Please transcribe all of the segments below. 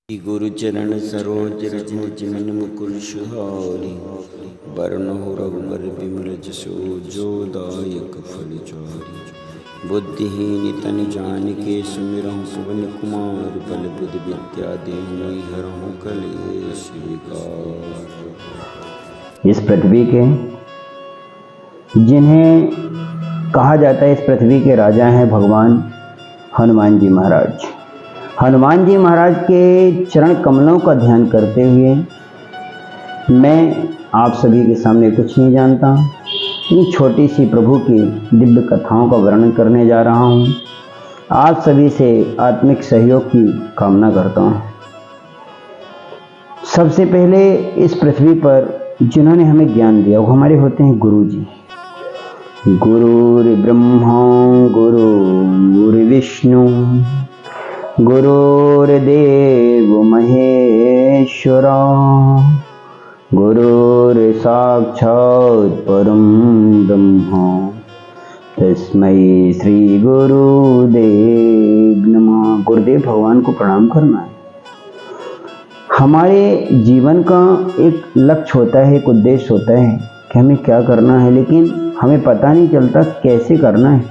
गुरु चरण सरोज रज निज मन मुकुर सुहारी बरनहु रघुबर बिमल जसो जो दायक फल चारि। बुद्धिहीन तन जानिके सुमिरहु पवन कुमार बल बुद्धि विद्या देहु हरहु कलेश विकार। इस पृथ्वी के जिन्हें कहा जाता है इस पृथ्वी के राजा हैं भगवान हनुमान जी महाराज। हनुमान जी महाराज के चरण कमलों का ध्यान करते हुए मैं आप सभी के सामने कुछ नहीं जानता, इन छोटी सी प्रभु की दिव्य कथाओं का वर्णन करने जा रहा हूँ। आप सभी से आत्मिक सहयोग की कामना करता हूँ। सबसे पहले इस पृथ्वी पर जिन्होंने हमें ज्ञान दिया वो हमारे होते हैं गुरु जी। गुरुर्ब्रह्मा गुरुर्विष्णु गुरुर्देव महेश्वरा गुरुर्साक्षात् परम ब्रह्म तस्मै श्री गुरुदेव नमः। गुरुदेव भगवान को प्रणाम करना है। हमारे जीवन का एक लक्ष्य होता है, एक उद्देश्य होता है कि हमें क्या करना है, लेकिन हमें पता नहीं चलता कैसे करना है,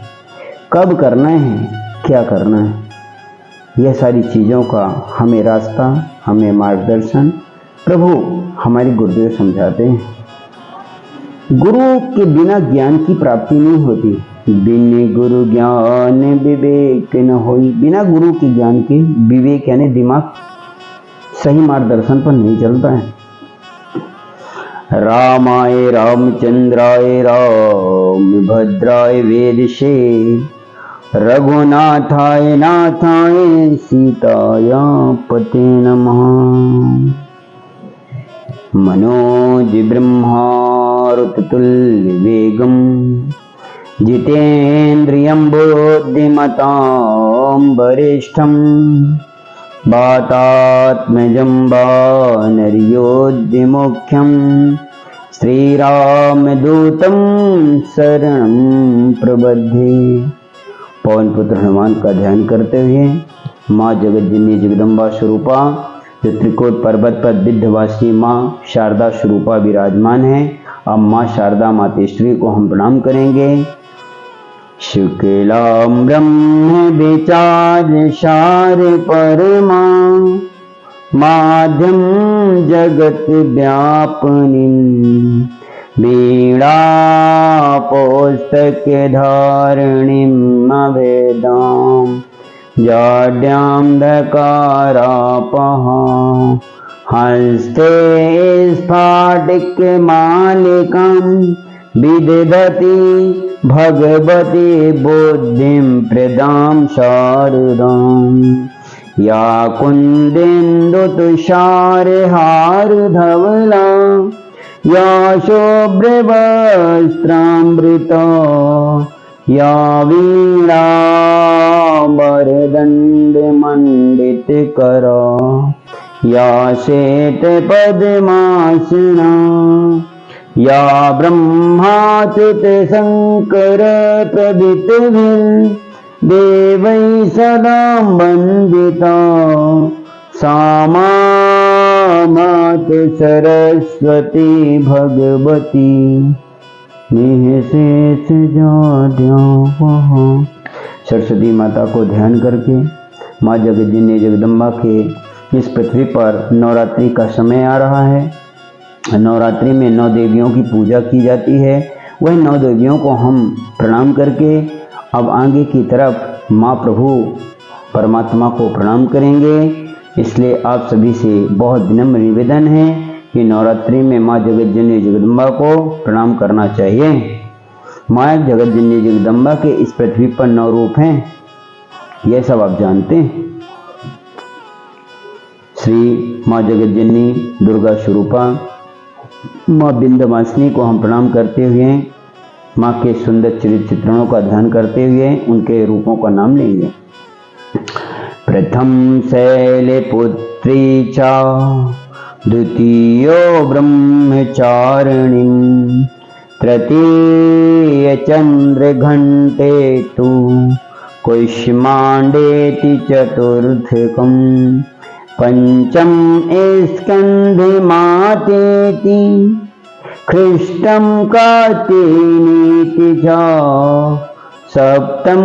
कब करना है, क्या करना है। यह सारी चीज़ों का हमें रास्ता, हमें मार्गदर्शन प्रभु हमारे गुरुदेव समझाते हैं। गुरु के बिना ज्ञान की प्राप्ति नहीं होती। बिन गुरु ज्ञान विवेक न होई। बिना गुरु के ज्ञान के विवेक यानी दिमाग सही मार्गदर्शन पर नहीं चलता है। रामाय रामचंद्राय रामभद्राय वेदसे रघुनाथाय नाथाय सीताया पते नमः। मनोज ब्रह्मारुततुल्य वेगम जितेन्द्रियं बुद्धिमतां वरिष्ठं वातात्मजं वानरयोध्य श्रीरामदूतं शरणं प्रबध्ये। पवन पुत्र हनुमान का ध्यान करते हुए माँ जगतजननी जगदम्बा स्वरूपा जो त्रिकोट पर्वत पर विंध्यवासिनी माँ शारदा स्वरूपा विराजमान है। अब माँ शारदा मातेश्वरी को हम प्रणाम करेंगे। शुक्लां ब्रह्म विचार सार परमा माध्यम जगत व्यापनी वीणा पुस्तक धारणीं अवेदां जाड्यां धकारापहा हस्ते स्फाटिक मालिकां विदधति भगवती बुद्धिं प्रदां शारदां या कुन्देन्दुतुषारहारधवला या शुभ्रवस्त्रामृता या वीणा वरदण्डमण्डितकरा या श्वेतपद्मासना या ब्रह्माच्युत शङ्कर प्रभृतिभिर्देवैः सदा वन्दिता सा मात सरस्वती भगवती निःशेष जाड्यापहा। सरस्वती माता को ध्यान करके माँ जगतजननी जगदम्बा के इस पृथ्वी पर नवरात्रि का समय आ रहा है। नवरात्रि में 9 देवियों की पूजा की जाती है। वह 9 देवियों को हम प्रणाम करके अब आगे की तरफ माँ प्रभु परमात्मा को प्रणाम करेंगे। इसलिए आप सभी से बहुत विनम्र निवेदन है कि नवरात्रि में माँ जगतजननी जगदम्बा को प्रणाम करना चाहिए। माँ जगतजननी जगदम्बा के इस पृथ्वी पर 9 रूप हैं, यह सब आप जानते हैं। श्री माँ जगतजननी दुर्गा स्वरूपा माँ विंध्यवासिनी को हम प्रणाम करते हुए माँ के सुंदर चरित्र चित्रणों का ध्यान करते हुए उनके रूपों का नाम लेंगे। प्रथम शैलपुत्री चा द्वितीयो ब्रह्मचारिणी तृतीय चंद्रघंटे तु कुष्मांडेति चतुर्थकम् पंचम स्कंधे मातेति ख्रिष्टम कातेनीति च सप्तम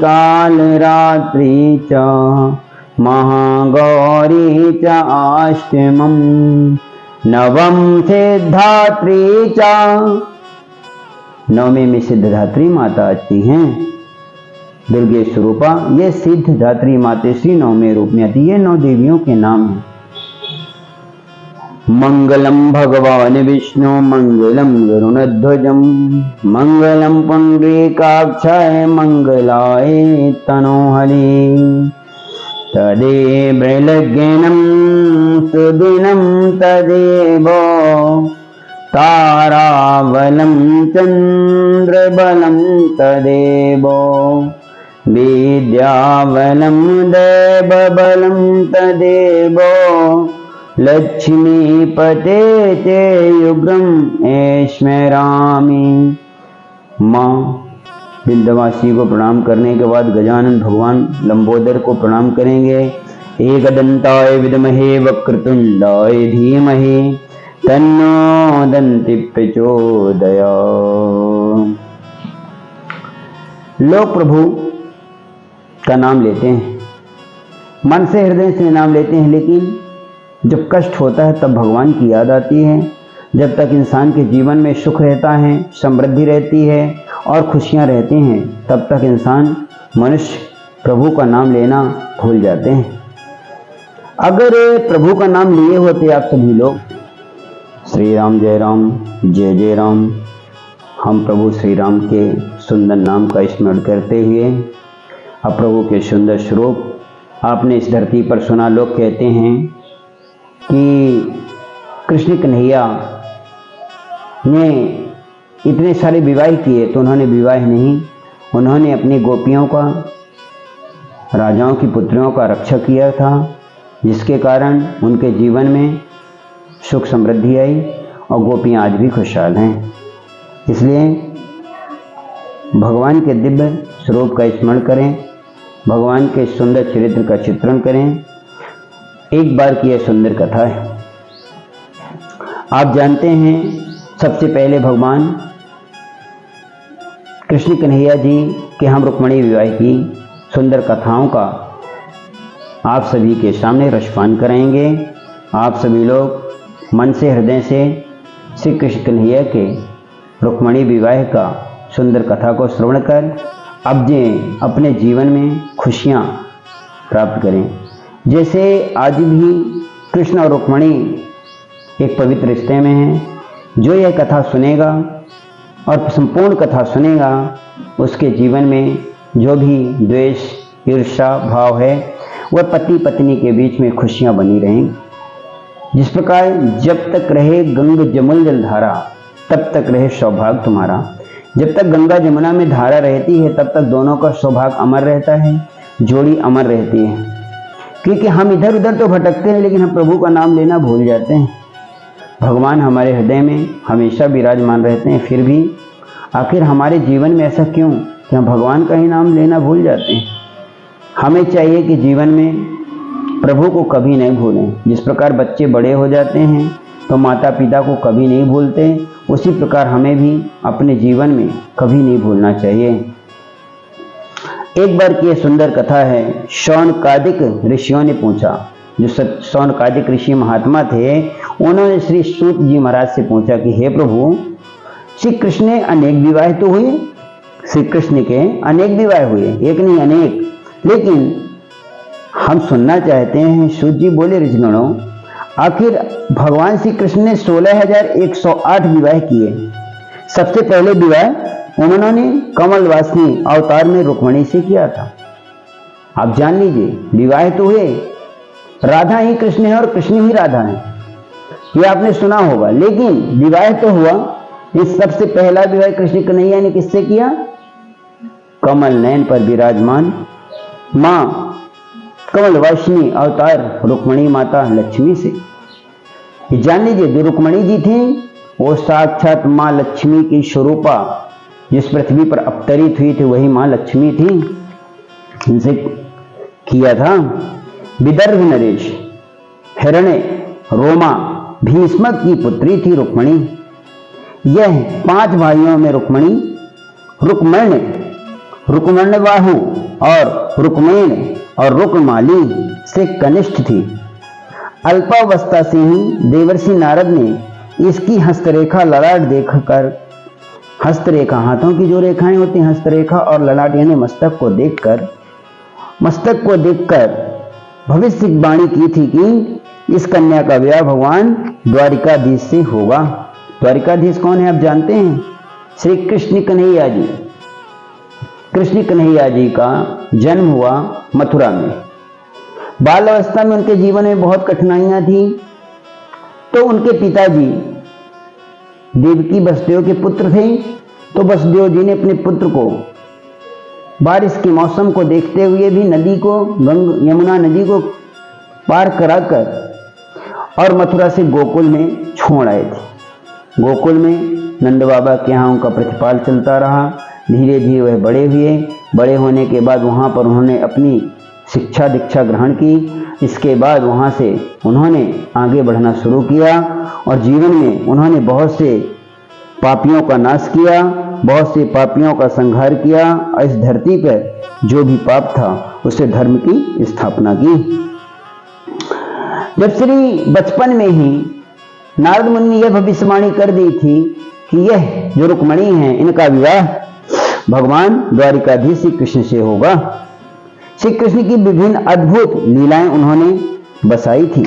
काल रात्रि च महागौरी च अष्टमम नवम सिद्धात्री च। नवमी में सिद्धधात्री माता आती हैं दुर्गे स्वरूपा। ये सिद्धधात्री मातेश्री नवमे रूप में आती है। 9 देवियों के नाम हैं। मंगलम भगवान विष्णु मंगलम गरुणध्वजम मंगलम पुंडरीकाक्षाय मंगलाय तनोहरि तदेवैलज्ञानं सुदिनं तदेव ताराबलं चंद्रबलं तदेव विद्याबलं देवबलं तदेव लक्ष्मीपते ते युग्रम ऐश्वर्यामि। माँ विंध्यवासी को प्रणाम करने के बाद गजानन भगवान लंबोदर को प्रणाम करेंगे। एकदंताय विद्महे वक्रतुंडाय धीमहि तन्नो दन्ति प्रचोदयात्। लोग प्रभु का नाम लेते हैं, मन से हृदय से नाम लेते हैं, लेकिन जब कष्ट होता है तब भगवान की याद आती है। जब तक इंसान के जीवन में सुख रहता है, समृद्धि रहती है और खुशियां रहती हैं, तब तक इंसान मनुष्य प्रभु का नाम लेना भूल जाते हैं। अगर प्रभु का नाम लिए होते आप सभी लोग, श्री राम जय राम जय जय राम, हम प्रभु श्री राम के सुंदर नाम का स्मरण करते हुए अब प्रभु के सुंदर स्वरूप आपने इस धरती पर सुना। लोग कहते हैं कि कृष्ण कन्हैया ने इतने सारे विवाह किए, तो उन्होंने विवाह नहीं, उन्होंने अपनी गोपियों का, राजाओं की पुत्रियों का रक्षा किया था, जिसके कारण उनके जीवन में सुख समृद्धि आई और गोपियां आज भी खुशहाल हैं। इसलिए भगवान के दिव्य स्वरूप का स्मरण करें, भगवान के सुंदर चरित्र का चित्रण करें। एक बार की यह सुंदर कथा है। आप जानते हैं सबसे पहले भगवान कृष्ण कन्हैया जी के हम रुक्मिणी विवाह की सुंदर कथाओं का आप सभी के सामने रसपान कराएंगे। आप सभी लोग मन से हृदय से श्री कृष्ण कन्हैया के रुक्मिणी विवाह का सुंदर कथा को श्रवण कर अपने जीवन में खुशियाँ प्राप्त करें। जैसे आज भी कृष्ण और रुक्मिणी एक पवित्र रिश्ते में हैं। जो यह कथा सुनेगा और संपूर्ण कथा सुनेगा, उसके जीवन में जो भी द्वेष ईर्ष्या भाव है वह पति पत्नी के बीच में खुशियां बनी रहेंगी। जिस प्रकार जब तक रहे गंग जमुल जलधारा तब तक रहे सौभाग्य तुम्हारा। जब तक गंगा जमुना में धारा रहती है तब तक दोनों का सौभाग्य अमर रहता है, जोड़ी अमर रहती है। क्योंकि हम इधर उधर तो भटकते हैं, लेकिन हम प्रभु का नाम लेना भूल जाते हैं। भगवान हमारे हृदय में हमेशा विराजमान रहते हैं, फिर भी आखिर हमारे जीवन में ऐसा क्यों कि हम भगवान का ही नाम लेना भूल जाते हैं। हमें चाहिए कि जीवन में प्रभु को कभी नहीं भूलें। जिस प्रकार बच्चे बड़े हो जाते हैं तो माता पिता को कभी नहीं भूलते, उसी प्रकार हमें भी अपने जीवन में कभी नहीं भूलना चाहिए। एक बार की यह सुंदर कथा है। शौनकादिक ऋषियों ने पूछा, जो शौनकादिक ऋषि महात्मा थे, उन्होंने श्री सूत जी महाराज से पूछा कि हे प्रभु, श्री कृष्ण ने अनेक विवाह तो हुए, श्री कृष्ण के अनेक विवाह हुए, एक नहीं अनेक, लेकिन हम सुनना चाहते हैं। सूत जी बोले, ऋषिगणों, आखिर भगवान श्री कृष्ण ने 16,108 विवाह किए। सबसे पहले विवाह उन्होंने कमलवासिनी अवतार में रुक्मिणी से किया था। आप जान लीजिए, विवाह तो हुए, राधा ही कृष्ण है और कृष्ण ही राधा है, ये आपने सुना होगा, लेकिन विवाह तो हुआ। इस सबसे पहला विवाह कृष्ण कन्हैया ने किससे किया? कमल नयन पर विराजमान मां कमलवासिनी अवतार रुक्मिणी माता लक्ष्मी से। जान लीजिए, जो रुक्मिणी जी थी वो साक्षात मां लक्ष्मी की स्वरूपा जिस पृथ्वी पर अवतरित हुई थी, वही मां लक्ष्मी थी, इनसे किया था। विदर्भ नरेश, हिरण्य, रोमा, भीष्मक की पुत्री थी रुक्मणी। यह 5 भाइयों में रुक्मणी रुक्मण्य, रुक्मण्यबाहु और रुक्मेण और रुक्माली से कनिष्ठ थी। अल्पावस्था से ही देवर्षि नारद ने इसकी हस्तरेखा ललाट देखकर, हस्तरेखा हाथों की जो रेखाएं होती हैं हस्तरेखा और ललाट यानी मस्तक को देखकर भविष्यवाणी की थी कि इस कन्या का विवाह भगवान द्वारिकाधीश से होगा। द्वारिकाधीश कौन है आप जानते हैं? श्री कृष्ण कन्हैया जी। कृष्ण कन्हैया जी का जन्म हुआ मथुरा में। बाल अवस्था में उनके जीवन में बहुत कठिनाइयां थी, तो उनके पिताजी देवकी वसुदेव के पुत्र थे। तो वसुदेव जी ने अपने पुत्र को बारिश के मौसम को देखते हुए भी नदी को, यमुना नदी को पार कराकर और मथुरा से गोकुल में छोड़ आए थे। गोकुल में नंद बाबा के यहाँ उनका प्रतिपाल चलता रहा। धीरे धीरे वह बड़े हुए। बड़े होने के बाद वहाँ पर उन्होंने अपनी शिक्षा दीक्षा ग्रहण की। इसके बाद वहाँ से उन्होंने आगे बढ़ना शुरू किया और जीवन में उन्होंने बहुत से पापियों का नाश किया, बहुत से पापियों का संहार किया और इस धरती पर जो भी पाप था उसे धर्म की स्थापना की। जब श्री बचपन में ही नारद मुनि ने यह भविष्यवाणी कर दी थी कि यह जो रुक्मणी है इनका विवाह भगवान द्वारिकाधीश श्री कृष्ण से होगा। श्री कृष्ण की विभिन्न अद्भुत लीलाएं उन्होंने बसाई थी।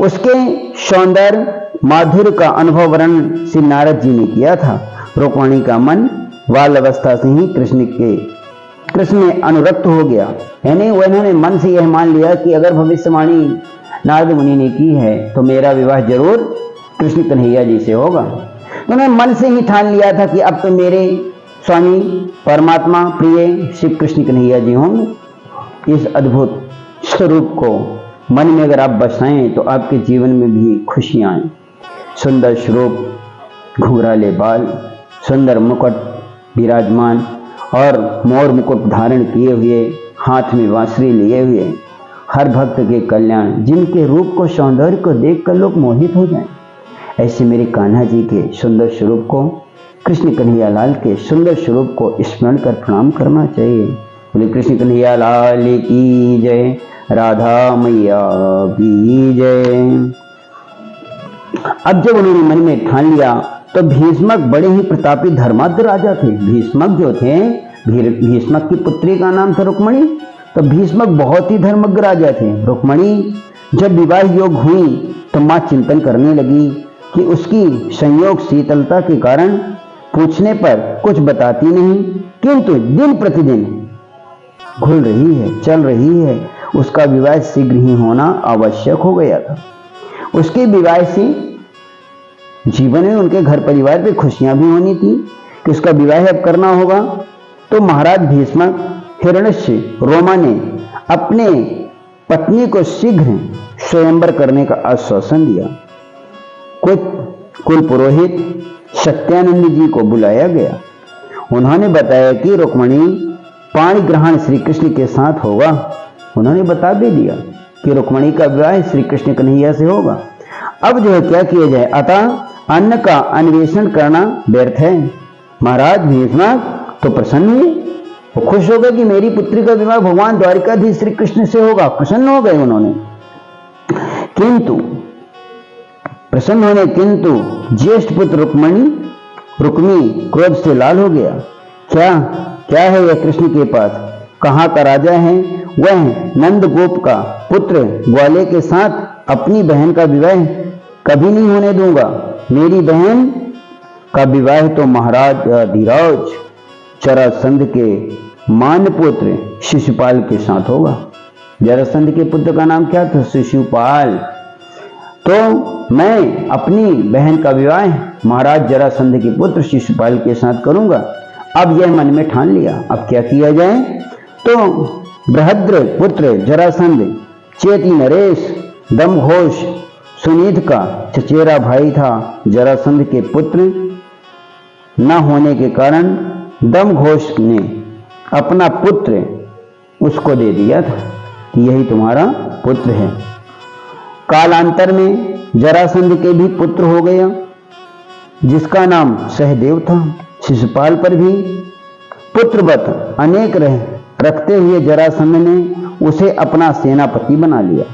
उसके सौंदर्य माधुर्य का अनुभव वर्णन श्री नारद जी ने किया था। रुक्मणी का मन बाल अवस्था से ही कृष्ण में अनुरक्त हो गया। यानी उन्होंने मन से यह मान लिया कि अगर भविष्यवाणी नारद मुनि ने की है तो मेरा विवाह जरूर कृष्ण कन्हैया जी से होगा। तो उन्होंने मन से ही ठान लिया था कि अब तो मेरे स्वामी परमात्मा प्रिय श्री कृष्ण कन्हैया जी होंगे। इस अद्भुत स्वरूप को मन में अगर आप बसाएं तो आपके जीवन में भी खुशियां आए। सुंदर स्वरूप, घुंघराले बाल, सुंदर मुकुट विराजमान और मोर मुकुट धारण किए हुए, हाथ में बांसुरी लिए हुए, हर भक्त के कल्याण, जिनके रूप को सौंदर्य को देखकर लोग मोहित हो जाएं। ऐसे मेरे कान्हा जी के सुंदर स्वरूप को, कृष्ण कन्हैया लाल के सुंदर स्वरूप को स्मरण कर प्रणाम करना चाहिए। बोले कृष्ण कन्हैया लाल की जय, राधा मैया की जय। अब जब उन्होंने मन में ठान लिया तो भीष्मक बड़े ही प्रतापी धर्माद्र राजा थे। भीष्मक जो थे, भीष्मक की पुत्री का नाम था रुक्मणी। तो भीष्मक बहुत ही धर्मज्ञ राजा थे। रुक्मणी जब विवाह योग हुई तो मां चिंतन करने लगी कि उसकी संयोग शीतलता के कारण पूछने पर कुछ बताती नहीं, किंतु दिन प्रतिदिन घुल रही है, चल रही है। उसका विवाह शीघ्र ही होना आवश्यक हो गया था। उसके विवाह से जीवन में उनके घर परिवार पे खुशियां भी होनी थी कि उसका विवाह अब करना होगा। तो महाराज भीष्मक हिरण्य रोमा ने अपने पत्नी को शीघ्र स्वयंवर करने का आश्वासन दिया। कुल पुरोहित सत्यानंद जी को बुलाया गया। उन्होंने बताया कि रुक्मणी पाणी ग्रहण श्री कृष्ण के साथ होगा। उन्होंने बता भी दिया कि रुक्मणी का विवाह श्री कृष्ण कन्हैया से होगा। अब जो है क्या किया जाए, अतः अन्न का अन्वेषण करना व्यर्थ है। महाराज भीष्मक तो प्रसन्न हुए, वो खुश हो गए कि मेरी पुत्री का विवाह भगवान द्वारिकाधीश श्री कृष्ण से होगा। प्रसन्न हो गए उन्होंने। किंतु ज्येष्ठ पुत्र रुक्मी क्रोध से लाल हो गया। क्या है यह कृष्ण के पास? कहाँ का राजा है? वह नंद गोप का पुत्र ग्वाले के साथ अपनी बहन का विवाह कभी नहीं होने दूंगा। मेरी बहन का विवाह तो महाराज धीराज जरासंध के मान्य पुत्र शिशुपाल के साथ होगा। जरासंध के पुत्र का नाम क्या था? शिशुपाल। तो मैं अपनी बहन का विवाह महाराज जरासंध के पुत्र शिशुपाल के साथ करूंगा। अब यह मन में ठान लिया। अब क्या किया जाए? तो बृहद्र पुत्र जरासंध चेती नरेश दमघोष सुनीध का चचेरा भाई था। जरासंध के पुत्र न होने के कारण दमघोष ने अपना पुत्र उसको दे दिया था कि यही तुम्हारा पुत्र है। कालांतर में जरासंध के भी पुत्र हो गया, जिसका नाम सहदेव था। शिशुपाल पर भी पुत्रवत अनेक रखते हुए जरासंध ने उसे अपना सेनापति बना लिया।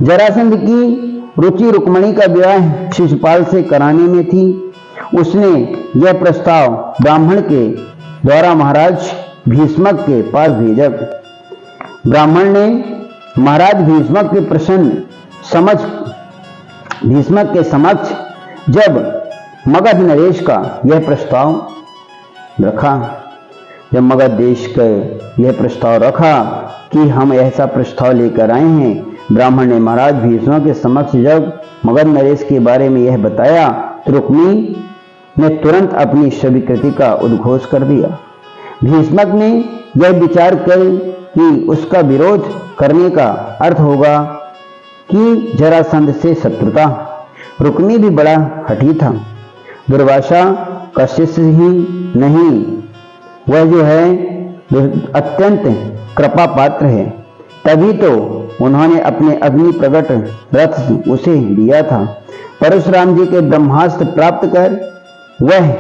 जरासंध की रुचि रुक्मणी का विवाह शिशुपाल से कराने में थी। उसने यह प्रस्ताव ब्राह्मण के द्वारा महाराज भीष्मक के पास भेजा। ब्राह्मण ने महाराज भीष्मक के भीष्मक के समक्ष जब मगध नरेश का यह प्रस्ताव रखा, जब मगध देश का यह प्रस्ताव रखा कि हम ऐसा प्रस्ताव लेकर आए हैं, ब्राह्मण ने महाराज भीष्मक के समक्ष जब मगध नरेश के बारे में यह बताया तो रुक्मिणी ने तुरंत अपनी स्वीकृति का उद्घोष कर दिया। भीष्मक ने यह विचार कर कि उसका विरोध करने का अर्थ होगा कि जरासंध से शत्रुता। रुक्मिणी भी बड़ा हठी था, दुर्वासा का शिष्य ही नहीं, वह जो है अत्यंत कृपा पात्र है। तभी तो उन्होंने अपने अग्नि प्रकट रथ उसे दिया था। परशुराम जी के ब्रह्मास्त्र प्राप्त कर वह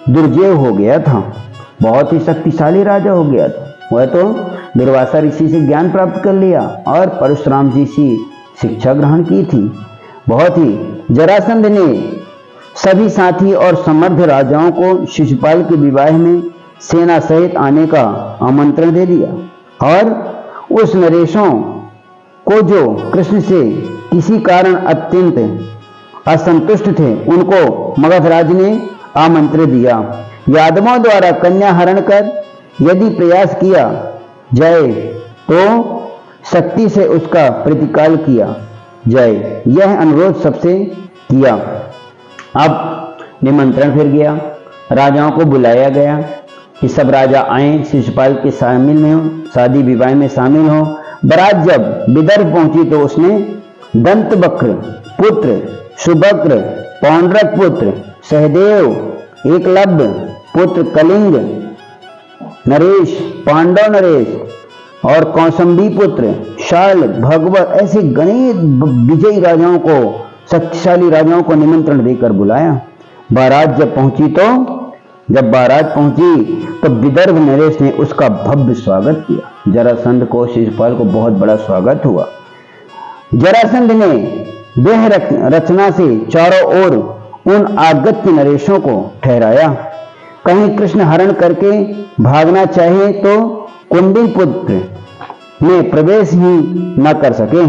दुर्जय हो गया था, बहुत ही शक्तिशाली राजा हो गया था। वह तो दुर्वासा ऋषि से ज्ञान प्राप्त कर लिया और परशुराम जी से शिक्षा ग्रहण की थी। बहुत ही जरासंध ने सभी साथी और समर्थ राजाओं को शिशुपाल के विवाह में सेना सहित आने का आमंत्रण दे दिया और उस नरेशों को जो कृष्ण से किसी कारण अत्यंत असंतुष्ट थे, उनको मगधराज ने आमंत्रण दिया। यादवों द्वारा कन्या हरण कर यदि प्रयास किया जाए तो शक्ति से उसका प्रतिकाल किया जाए, यह अनुरोध सबसे किया। अब निमंत्रण फिर गया, राजाओं को बुलाया गया कि सब राजा आए, शिशुपाल के शादी विवाह में शामिल हो। बारात जब विदर्भ पहुंची तो उसने दंतवक्र पुत्र सुभद्र, पौंड्रक पुत्र सहदेव, एकलव्य पुत्र कलिंग नरेश, पांडव नरेश और कौसंबी पुत्र शाल, भगवत, ऐसे गणित विजयी राजाओं को, शक्तिशाली राजाओं को निमंत्रण देकर बुलाया। बारात जब बारात पहुंची तो विदर्भ नरेश ने उसका भव्य स्वागत किया। जरासंध को, शिशुपाल को बहुत बड़ा स्वागत हुआ। जरासंध ने देह रचना से चारों ओर उन आगत्य नरेशों को ठहराया। कहीं कृष्ण हरण करके भागना चाहे तो कुंडिल पुत्र में प्रवेश ही न कर सके,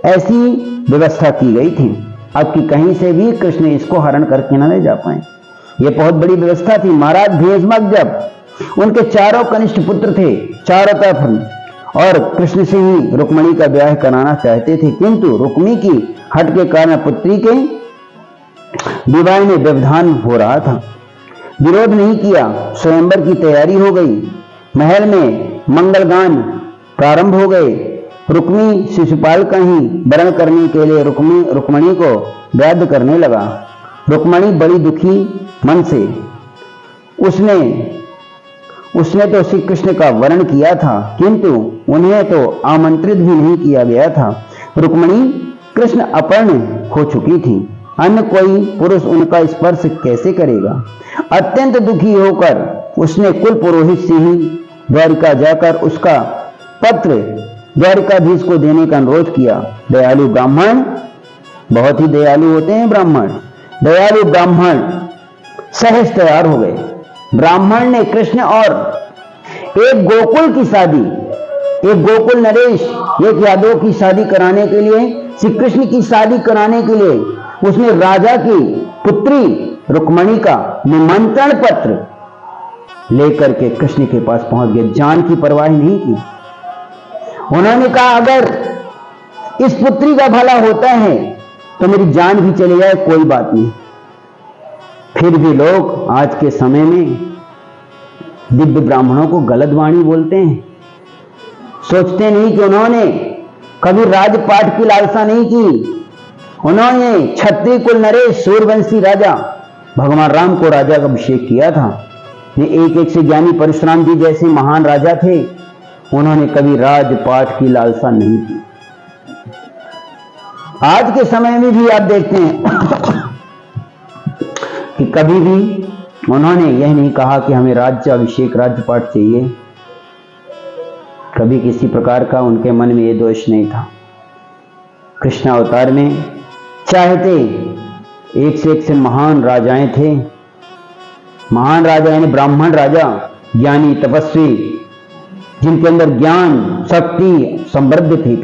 ऐसी व्यवस्था की गई थी। अब कि कहीं से भी कृष्ण इसको हरण करके न ले जा पाए, यह बहुत बड़ी व्यवस्था थी। महाराज भीष्मक जब उनके चारों कनिष्ठ पुत्र थे चारों तरफ, और कृष्ण से ही रुक्मिणी का ब्याह कराना चाहते थे, किंतु रुक्मिणी की हट के कारण पुत्री के विवाह में व्यवधान हो रहा था। विरोध नहीं किया, स्वयंवर की तैयारी हो गई, महल में मंगलगान प्रारंभ हो गए। रुक्मिणी शिशुपाल का ही वरण करने के लिए रुक्मिणी को वैध करने लगा। रुक्मिणी बड़ी दुखी मन से, उसने तो श्री कृष्ण का वर्ण किया था, किंतु उन्हें तो आमंत्रित भी नहीं किया गया था। रुक्मिणी कृष्ण अपर्ण हो चुकी थी, अन्य कोई पुरुष उनका स्पर्श कैसे करेगा। अत्यंत दुखी होकर उसने कुल पुरोहित से ही द्वारिका जाकर उसका पत्र द्वारिकाधीश को देने का अनुरोध किया। दयालु ब्राह्मण, बहुत ही दयालु होते हैं ब्राह्मण, दयालु ब्राह्मण सहज तैयार हो गए। ब्राह्मण ने कृष्ण और एक गोकुल की शादी, एक गोकुल नरेश, एक यादव की शादी कराने के लिए, श्री कृष्ण की शादी कराने के लिए उसने राजा की पुत्री रुक्मिणी का निमंत्रण पत्र लेकर के कृष्ण के पास पहुंच गए। जान की परवाह नहीं की। उन्होंने कहा अगर इस पुत्री का भला होता है तो मेरी जान भी चली जाए, कोई बात नहीं। फिर भी लोग आज के समय में दिव्य ब्राह्मणों को गलत वाणी बोलते हैं, सोचते नहीं कि उन्होंने कभी राजपाट की लालसा नहीं की। उन्होंने क्षत्रिय कुल नरेश सूर्यवंशी राजा भगवान राम को राजा का अभिषेक किया था। ये एक एक से ज्ञानी परशुराम जी जैसे महान राजा थे, उन्होंने कभी राजपाट की लालसा नहीं की। आज के समय में भी आप देखते हैं कि कभी भी उन्होंने यह नहीं कहा कि हमें राज्य अभिषेक राज्यपाट चाहिए। कभी किसी प्रकार का उनके मन में ये दोष नहीं था। कृष्ण अवतार में चाहते एक से महान राजाएं थे, महान राजा यानी ब्राह्मण राजा, ज्ञानी तपस्वी, जिनके अंदर ज्ञान शक्ति समृद्ध थी।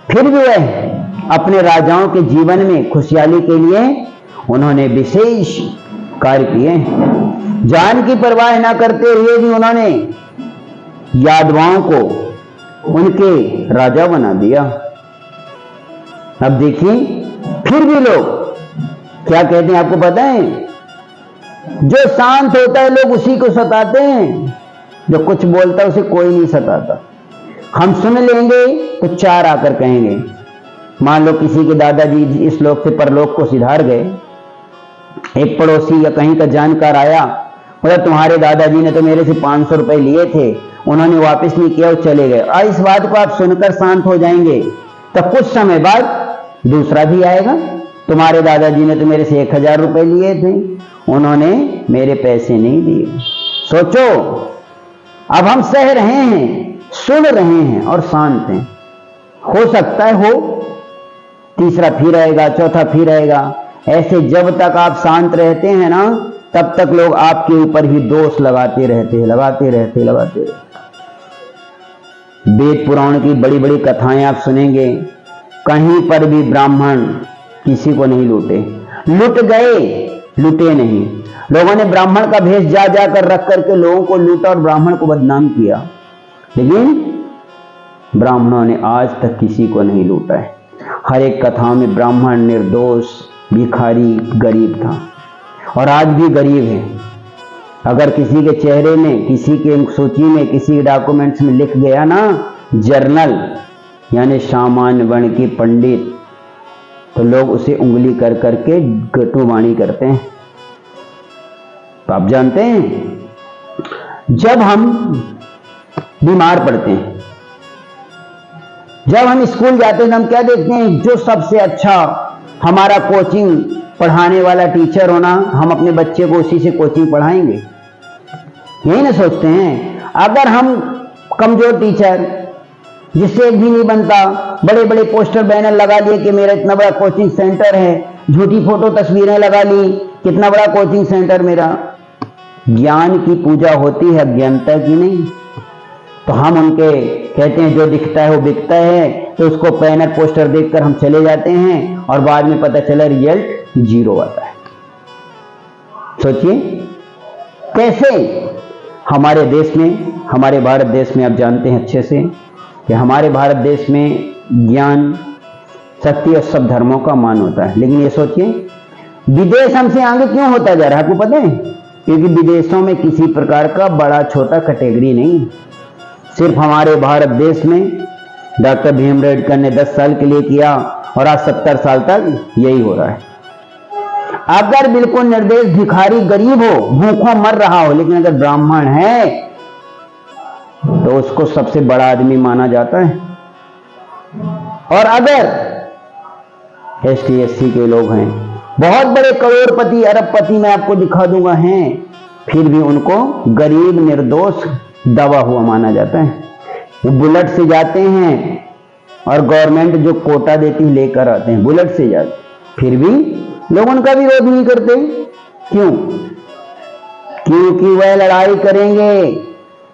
फिर भी वह अपने राजाओं के जीवन में खुशहाली के लिए उन्होंने विशेष कार्य किए। जान की परवाह न करते हुए भी उन्होंने यादवाओं को उनके राजा बना दिया। अब देखिए फिर भी लोग क्या कहते हैं आपको पता है? जो शांत होता है लोग उसी को सताते हैं, जो कुछ बोलता है उसे कोई नहीं सताता। हम सुन लेंगे तो चार आकर कहेंगे। मान लो किसी के दादाजी इस लोक से परलोक को सिधार गए, एक पड़ोसी या कहीं का जानकार आया, बोला तुम्हारे दादाजी ने तो मेरे से 500 रुपए लिए थे, उन्होंने वापस नहीं किया और चले गए। और इस बात को आप सुनकर शांत हो जाएंगे, तब कुछ समय बाद दूसरा भी आएगा, तुम्हारे दादाजी ने तो मेरे से 1000 रुपए लिए थे, उन्होंने मेरे पैसे नहीं दिए। सोचो, अब हम सह रहे हैं, सुन रहे हैं और शांत हैं। हो सकता है हो तीसरा फिर आएगा, चौथा फिर आएगा। ऐसे जब तक आप शांत रहते हैं ना, तब तक लोग आपके ऊपर ही दोष लगाते रहते। वेद पुराण की बड़ी बड़ी कथाएं आप सुनेंगे, कहीं पर भी ब्राह्मण किसी को नहीं लूटे। लुट गए, लुटे नहीं। लोगों ने ब्राह्मण का भेष जा जाकर रख करके लोगों को लूटा और ब्राह्मण को बदनाम किया, लेकिन ब्राह्मणों ने आज तक किसी को नहीं लूटा है। हर एक कथा में ब्राह्मण निर्दोष, भिखारी, गरीब था और आज भी गरीब है। अगर किसी के चेहरे में, किसी के सूची में, किसी डॉक्यूमेंट्स में लिख गया ना जर्नल यानी सामान्य वर्ण के पंडित, तो लोग उसे उंगली कर करके गटुवाणी करते हैं। तो आप जानते हैं, जब हम बीमार पड़ते हैं, जब हम स्कूल जाते हैं, तो हम क्या देखते हैं? जो सबसे अच्छा हमारा कोचिंग पढ़ाने वाला टीचर होना, हम अपने बच्चे को उसी से कोचिंग पढ़ाएंगे, यही ना सोचते हैं। अगर हम कमजोर टीचर जिससे एक भी नहीं बनता, बड़े बड़े पोस्टर बैनर लगा दिए कि मेरा इतना बड़ा कोचिंग सेंटर है, झूठी फोटो तस्वीरें लगा ली, कितना बड़ा कोचिंग सेंटर मेरा। ज्ञान की पूजा होती है, अज्ञानता की नहीं। तो हम उनके कहते हैं जो दिखता है वो बिकता है, तो उसको बैनर पोस्टर देखकर हम चले जाते हैं और बाद में पता चला रिजल्ट 0 आता है। सोचिए कैसे हमारे देश में, हमारे भारत देश में, आप जानते हैं अच्छे से कि हमारे भारत देश में ज्ञान, शक्ति और सब धर्मों का मान होता है। लेकिन ये सोचिए विदेश हमसे आगे क्यों होता जा रहा है? आपको पता है? क्योंकि विदेशों में किसी प्रकार का बड़ा छोटा कैटेगरी नहीं, सिर्फ हमारे भारत देश में डॉक्टर भीम अम्बेडकर ने 10 साल के लिए किया और आज 70 साल तक यही हो रहा है। अगर बिल्कुल निर्देश भिखारी गरीब हो, भूखों मर रहा हो, लेकिन अगर ब्राह्मण है तो उसको सबसे बड़ा आदमी माना जाता है। और अगर ST SC के लोग हैं, बहुत बड़े करोड़पति अरबपति मैं आपको दिखा दूंगा हैं, फिर भी उनको गरीब निर्दोष दबा हुआ माना जाता है। वो बुलेट से जाते हैं और गवर्नमेंट जो कोटा देती है लेकर आते हैं, बुलेट से जाते, फिर भी लोग उनका विरोध नहीं करते। क्यों? क्योंकि वह लड़ाई करेंगे,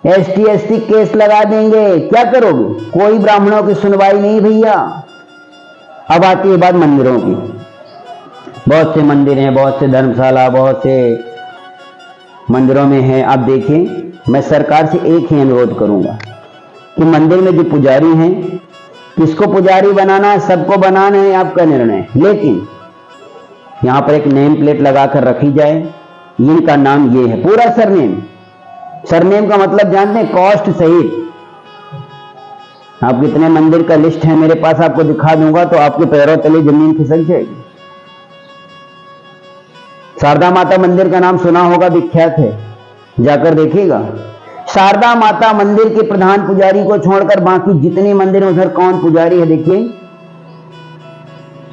ST SC केस लगा देंगे। क्या करोगे? कोई ब्राह्मणों की सुनवाई नहीं भैया। अब आती है बात मंदिरों की। बहुत से मंदिर हैं, बहुत से धर्मशाला, बहुत से मंदिरों में है। आप देखिए, मैं सरकार से एक ही अनुरोध करूंगा कि मंदिर में जो पुजारी हैं, किसको पुजारी बनाना है, सबको बनाना है, आपका निर्णय, लेकिन यहां पर एक नेम प्लेट लगाकर रखी जाए, इनका नाम ये है, पूरा सरनेम। सरनेम का मतलब जानते हैं? कॉस्ट सहित। आप कितने मंदिर का लिस्ट है मेरे पास, आपको दिखा दूंगा तो आपके पैरों तले जमीन खिसक जाएगी। शारदा माता मंदिर का नाम सुना होगा, विख्यात है, जाकर देखिएगा। शारदा माता मंदिर के प्रधान पुजारी को छोड़कर बाकी जितने मंदिर हैं उधर कौन पुजारी है? देखिए,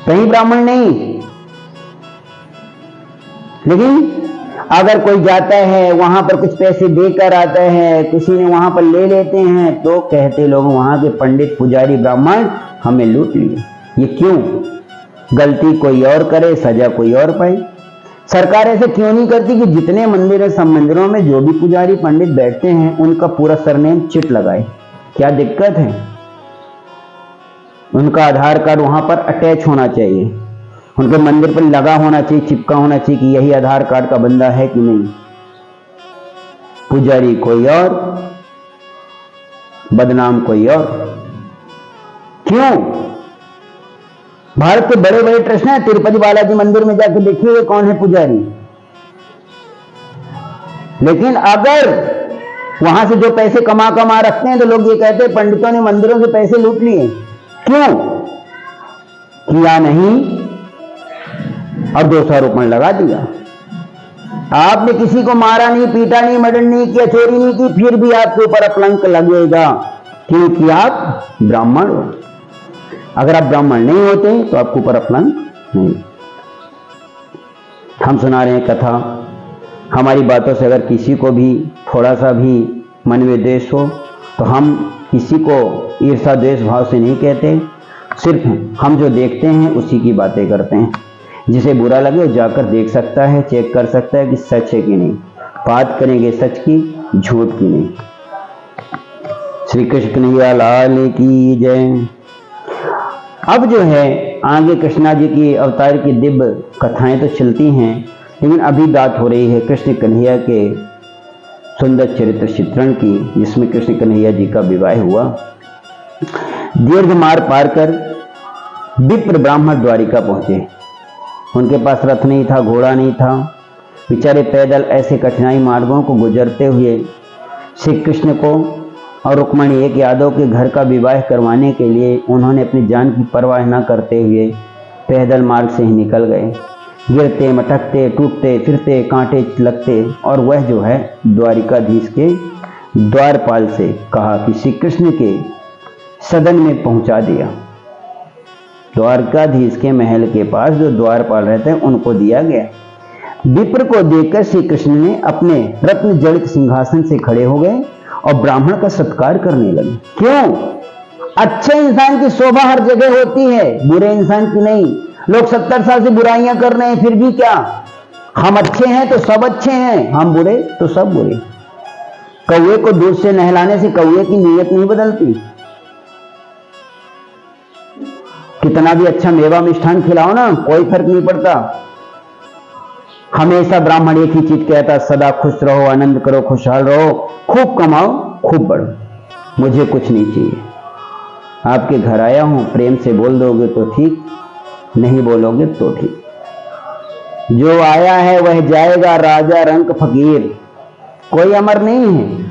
कहीं ब्राह्मण नहीं। लेकिन अगर कोई जाता है वहां पर कुछ पैसे देकर आता है, किसी ने वहां पर ले लेते हैं, तो कहते लोग वहां के पंडित पुजारी ब्राह्मण हमें लूट लिए। ये क्यों? गलती कोई और करे, सजा कोई और पाए। सरकार ऐसे क्यों नहीं करती कि जितने मंदिर है सब मंदिरों में जो भी पुजारी पंडित बैठते हैं उनका पूरा सरनेम चिट लगाए? क्या दिक्कत है? उनका आधार कार्ड वहां पर अटैच होना चाहिए, उनके मंदिर पर लगा होना चाहिए, चिपका होना चाहिए कि यही आधार कार्ड का बंदा है कि नहीं। पुजारी कोई और, बदनाम कोई और। क्यों? भारत के बड़े बड़े ट्रस्ट हैं, तिरुपति बालाजी मंदिर में जाकर देखिए कौन है पुजारी। लेकिन अगर वहां से जो पैसे कमा रखते हैं तो लोग ये कहते हैं पंडितों ने मंदिरों से पैसे लूट लिए। क्यों? किया नहीं और दोषारोपण लगा दिया। आपने किसी को मारा नहीं, पीटा नहीं, मर्डर नहीं किया, चोरी नहीं की, फिर भी आपके ऊपर अपलंक लगेगा क्योंकि आप ब्राह्मण हो। अगर आप ब्राह्मण नहीं होते तो आपके ऊपर अपलंक नहीं। हम सुना रहे हैं कथा, हमारी बातों से अगर किसी को भी थोड़ा सा भी मन में द्वेष हो तो हम किसी को ईर्षा द्वेष भाव से नहीं कहते, सिर्फ हम जो देखते हैं उसी की बातें करते हैं। जिसे बुरा लगे वो जाकर देख सकता है, चेक कर सकता है कि सच है कि नहीं। बात करेंगे सच की, झूठ की नहीं। श्री कृष्ण कन्हैया लाल की जय। अब जो है आगे कृष्णा जी की अवतार की दिव्य कथाएं तो चलती हैं, लेकिन अभी बात हो रही है कृष्ण कन्हैया के सुंदर चरित्र चित्रण की, जिसमें कृष्ण कन्हैया जी का विवाह हुआ। दीर्घ मार्ग पार कर विप्र ब्राह्मण द्वारिका पहुंचे। उनके पास रथ नहीं था, घोड़ा नहीं था, बेचारे पैदल ऐसे कठिनाई मार्गों को गुजरते हुए श्री कृष्ण को और रुक्मणी एक यादव के घर का विवाह करवाने के लिए उन्होंने अपनी जान की परवाह न करते हुए पैदल मार्ग से ही निकल गए। गिरते, मटकते, टूटते, फिरते, कांटे लगते, और वह जो है द्वारिकाधीश के द्वारपाल से कहा कि श्री कृष्ण के सदन में पहुंचा दिया। द्वारकाधीश के महल के पास जो द्वारपाल रहते हैं उनको दिया गया। विप्र को देखकर श्री कृष्ण ने अपने रत्न जड़ित सिंहासन से खड़े हो गए और ब्राह्मण का सत्कार करने लगे। क्यों? अच्छे इंसान की शोभा हर जगह होती है, बुरे इंसान की नहीं। लोग 70 साल से बुराइयां कर रहे हैं, फिर भी क्या? हम अच्छे हैं तो सब अच्छे हैं, हम बुरे तो सब बुरे। कौवे को दूध से नहलाने से कौवे की नीयत नहीं बदलती। कितना भी अच्छा मेवा मिष्ठान खिलाओ ना, कोई फर्क नहीं पड़ता। हमेशा ब्राह्मण एक ही चीज कहता, सदा खुश रहो, आनंद करो, खुशहाल रहो, खूब कमाओ, खूब बढ़ो, मुझे कुछ नहीं चाहिए। आपके घर आया हूं, प्रेम से बोल दोगे तो ठीक, नहीं बोलोगे तो ठीक। जो आया है वह जाएगा, राजा रंक फकीर, कोई अमर नहीं है।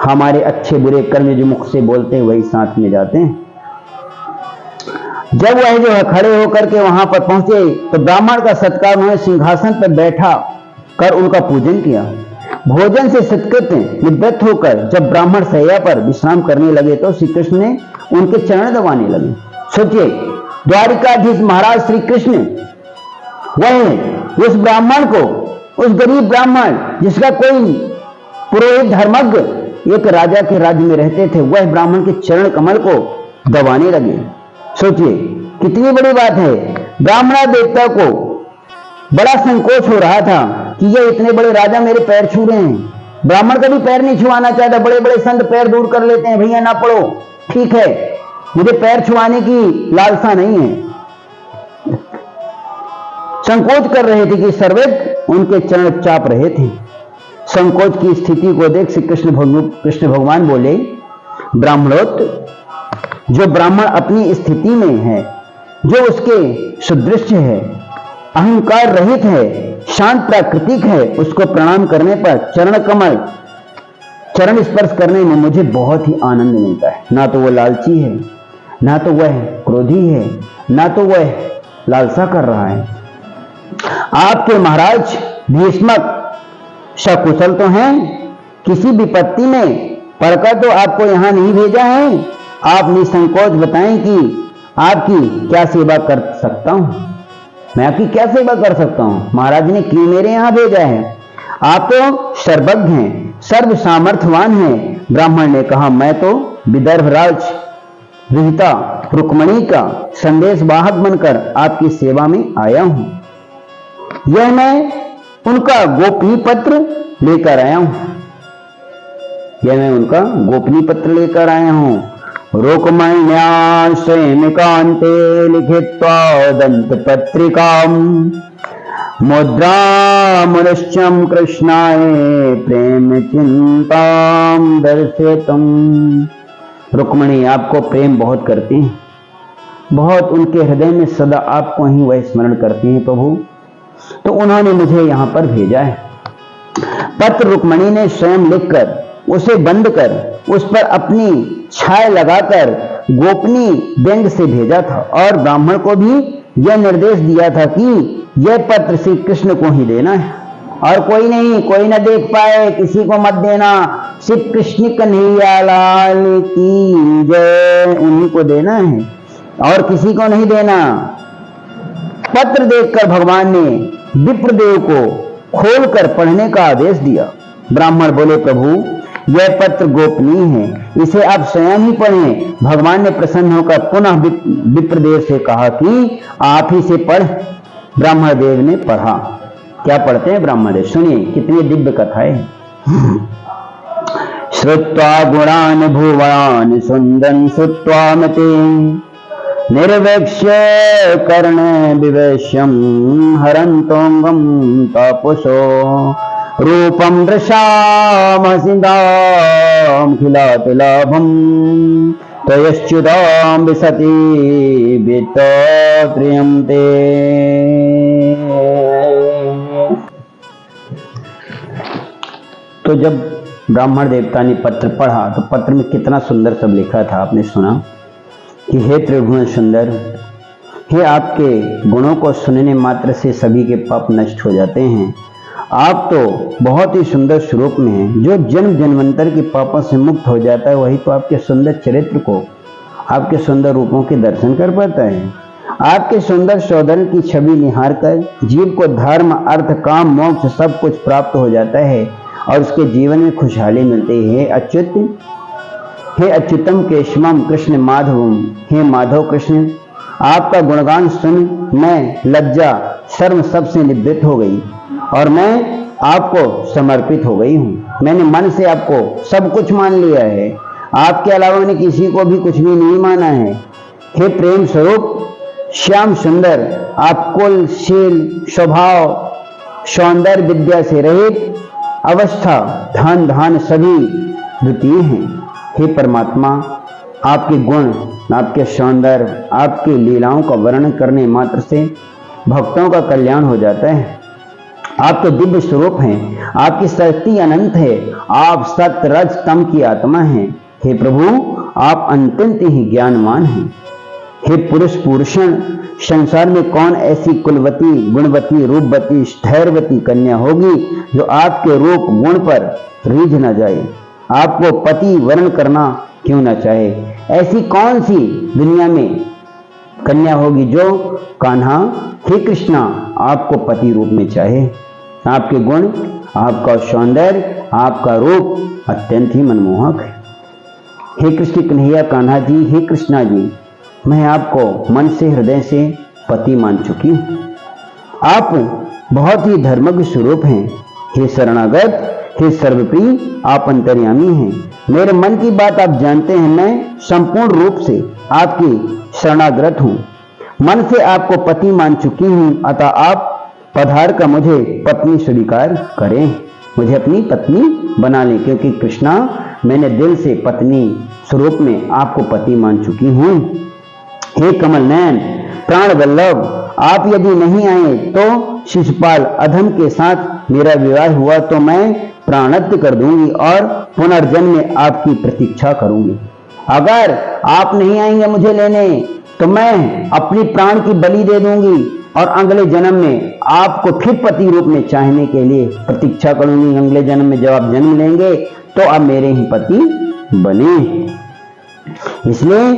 हमारे अच्छे बुरे कर्म जो मुख से बोलते हैं वही साथ में जाते हैं। जब वह जो है खड़े होकर के वहां पर पहुंचे तो ब्राह्मण का सत्कार, उन्होंने सिंहासन पर बैठा कर उनका पूजन किया। भोजन से सत्कृत निवृत्त होकर जब ब्राह्मण शैया पर विश्राम करने लगे तो श्री कृष्ण ने उनके चरण दबाने लगे। सोचिए, द्वारिकाधीश महाराज श्री कृष्ण वह उस ब्राह्मण को, उस गरीब ब्राह्मण जिसका कोई पुरोहित धर्मज्ञ एक राजा के राज्य में रहते थे, वह ब्राह्मण के चरण कमल को दबाने लगे। सोचिए कितनी बड़ी बात है। ब्राह्मण देवता को बड़ा संकोच हो रहा था कि ये इतने बड़े राजा मेरे पैर छू रहे हैं। ब्राह्मण कभी पैर नहीं छुआना चाहता, बड़े बड़े संत पैर दूर कर लेते हैं, भैया ना पड़ो, ठीक है, मुझे पैर छुआने की लालसा नहीं है। संकोच कर रहे थे कि सर्वज्ञ उनके चरण चाप रहे थे। संकोच की स्थिति को देख श्री कृष्ण भगवान बोले, ब्राह्मणोत्त, जो ब्राह्मण अपनी स्थिति में है, जो उसके सुदृश्य है, अहंकार रहित है, शांत प्राकृतिक है, उसको प्रणाम करने पर चरण कमल, चरण स्पर्श करने में मुझे बहुत ही आनंद मिलता है। ना तो वह लालची है, ना तो वह क्रोधी है, ना तो वह लालसा कर रहा है। आपके महाराज भीष्मक सकुशल तो हैं, किसी विपत्ति में पड़कर तो आपको यहां नहीं भेजा है। आप निसंकोच बताएं कि आपकी क्या सेवा कर सकता हूं? मैं आपकी क्या सेवा कर सकता हूं? महाराज ने क्यों मेरे यहां भेजा है? आप तो सर्वज्ञ हैं, सर्व सामर्थ्यवान हैं। ब्राह्मण ने कहा, मैं तो विदर्भराज विहिता रुक्मणी का संदेश वाहक बनकर आपकी सेवा में आया हूं। यह मैं उनका गोपनीय पत्र लेकर आया हूं। यह मैं उनका गोपनीय पत्र लेकर आया हूं। रुक्मण्या स्वयमिकान्ते लिखित्वा दंत पत्रिकाम् मुद्रामुनिश्चं कृष्णाय प्रेम चिंतां दर्शयतम्। रुक्मणी आपको प्रेम बहुत करती हैं, बहुत उनके हृदय में सदा आपको ही वह स्मरण करती हैं प्रभु, तो उन्होंने मुझे यहां पर भेजा है। पत्र रुक्मणी ने स्वयं लिखकर उसे बंद कर उस पर अपनी छाया लगाकर गोपनीय व्यंग से भेजा था और ब्राह्मण को भी यह निर्देश दिया था कि यह पत्र श्री कृष्ण को ही देना है और कोई नहीं, कोई न देख पाए, किसी को मत देना। श्री कृष्ण कन्हैया लाल की जय, उन्हीं को देना है और किसी को नहीं देना। पत्र देखकर भगवान ने विप्रदेव को खोलकर पढ़ने का आदेश दिया। ब्राह्मण बोले, प्रभु यह पत्र गोपनीय है, इसे आप स्वयं ही पढ़ें। भगवान ने प्रसन्न होकर पुनः विप्रदेव से कहा कि आप ही से पढ़। ब्राह्मण देव ने पढ़ा। क्या पढ़ते हैं ब्राह्मण देव? सुनिए, कितनी दिव्य कथाएं। श्रुत्वा गुणान भुवान सुंदन श्रुत्वा मते निर्वेक्ष्य कर्ण विवेश्यम हरन्तोंगम तापसो रूपम दृशामसिदाम खिलातिलाभम तयश्च्युतां विसति वित्तप्रियं ते। तो जब ब्राह्मण देवता ने पत्र पढ़ा तो पत्र में कितना सुंदर सब लिखा था, आपने सुना कि हे त्रिभुवन सुंदर, हे आपके गुणों को सुनने मात्र से सभी के पाप नष्ट हो जाते हैं। आप तो बहुत ही सुंदर स्वरूप में हैं, जो जन्म जन्मांतर के पापों से मुक्त हो जाता है वही तो आपके सुंदर चरित्र को, आपके सुंदर रूपों के दर्शन कर पाता है। आपके सुंदर सौंदर्य की छवि निहार कर जीव को धर्म अर्थ काम मोक्ष सब कुछ प्राप्त हो जाता है और उसके जीवन में खुशहाली मिलती है। अच्युत, हे अच्युतम केशवम कृष्ण माधवम, हे माधव कृष्ण, आपका गुणगान सुन मैं लज्जा शर्म सबसे निवृत्त हो गई और मैं आपको समर्पित हो गई हूँ। मैंने मन से आपको सब कुछ मान लिया है, आपके अलावा मैंने किसी को भी कुछ भी नहीं माना है। हे प्रेम स्वरूप श्याम सुंदर, आप कुल शील स्वभाव सौंदर्य विद्या से रहित अवस्था धन धान सभी द्वितीय हैं। हे परमात्मा, आपके गुण आपके सौंदर्य आपकी लीलाओं का वर्णन करने मात्र से भक्तों का कल्याण हो जाता है। आप तो दिव्य स्वरूप हैं, आपकी शक्ति अनंत है, आप सत्य रज तम की आत्मा हैं। हे प्रभु, आप अत्यंत ही ज्ञानवान हैं। हे पुरुष पुरुषण, संसार में कौन ऐसी कुलवती गुणवती रूपवती स्थैर्यवती कन्या होगी जो आपके रूप गुण पर रीझ न जाए, आपको पति वर्ण करना क्यों न चाहे। ऐसी कौन सी दुनिया में कन्या होगी जो कान्हा हे कृष्णा आपको पति रूप में चाहे। आपके गुण आपका सौंदर्य आपका रूप अत्यंत ही मनमोहक है। हे कृष्ण कन्हैया कान्हा जी, हे कृष्णा जी, मैं आपको मन से हृदय से पति मान चुकी हूँ। आप बहुत ही धर्मज्ञ स्वरूप हैं। हे शरणागत, हे सर्वप्रिय, आप अंतर्यामी हैं। मेरे मन की बात आप जानते हैं। मैं संपूर्ण रूप से आपकी शरणागत हूँ, मन से आपको पति मान चुकी हूँ। अतः आप पधार का मुझे पत्नी स्वीकार करें, मुझे अपनी पत्नी बना लें, क्योंकि कृष्णा मैंने दिल से पत्नी स्वरूप में आपको पति मान चुकी हूँ। हे कमल नयन प्राण वल्लभ, आप यदि नहीं आए तो शिशुपाल अधम के साथ मेरा विवाह हुआ तो मैं प्राणत्य कर दूंगी और पुनर्जन्म में आपकी प्रतीक्षा करूंगी। अगर आप नहीं आएंगे मुझे लेने तो मैं अपनी प्राण की बलि दे दूंगी और अगले जन्म में आपको फिर पति रूप में चाहने के लिए प्रतीक्षा करूंगी। अगले जन्म में जब आप जन्म लेंगे तो आप मेरे ही पति बने। इसलिए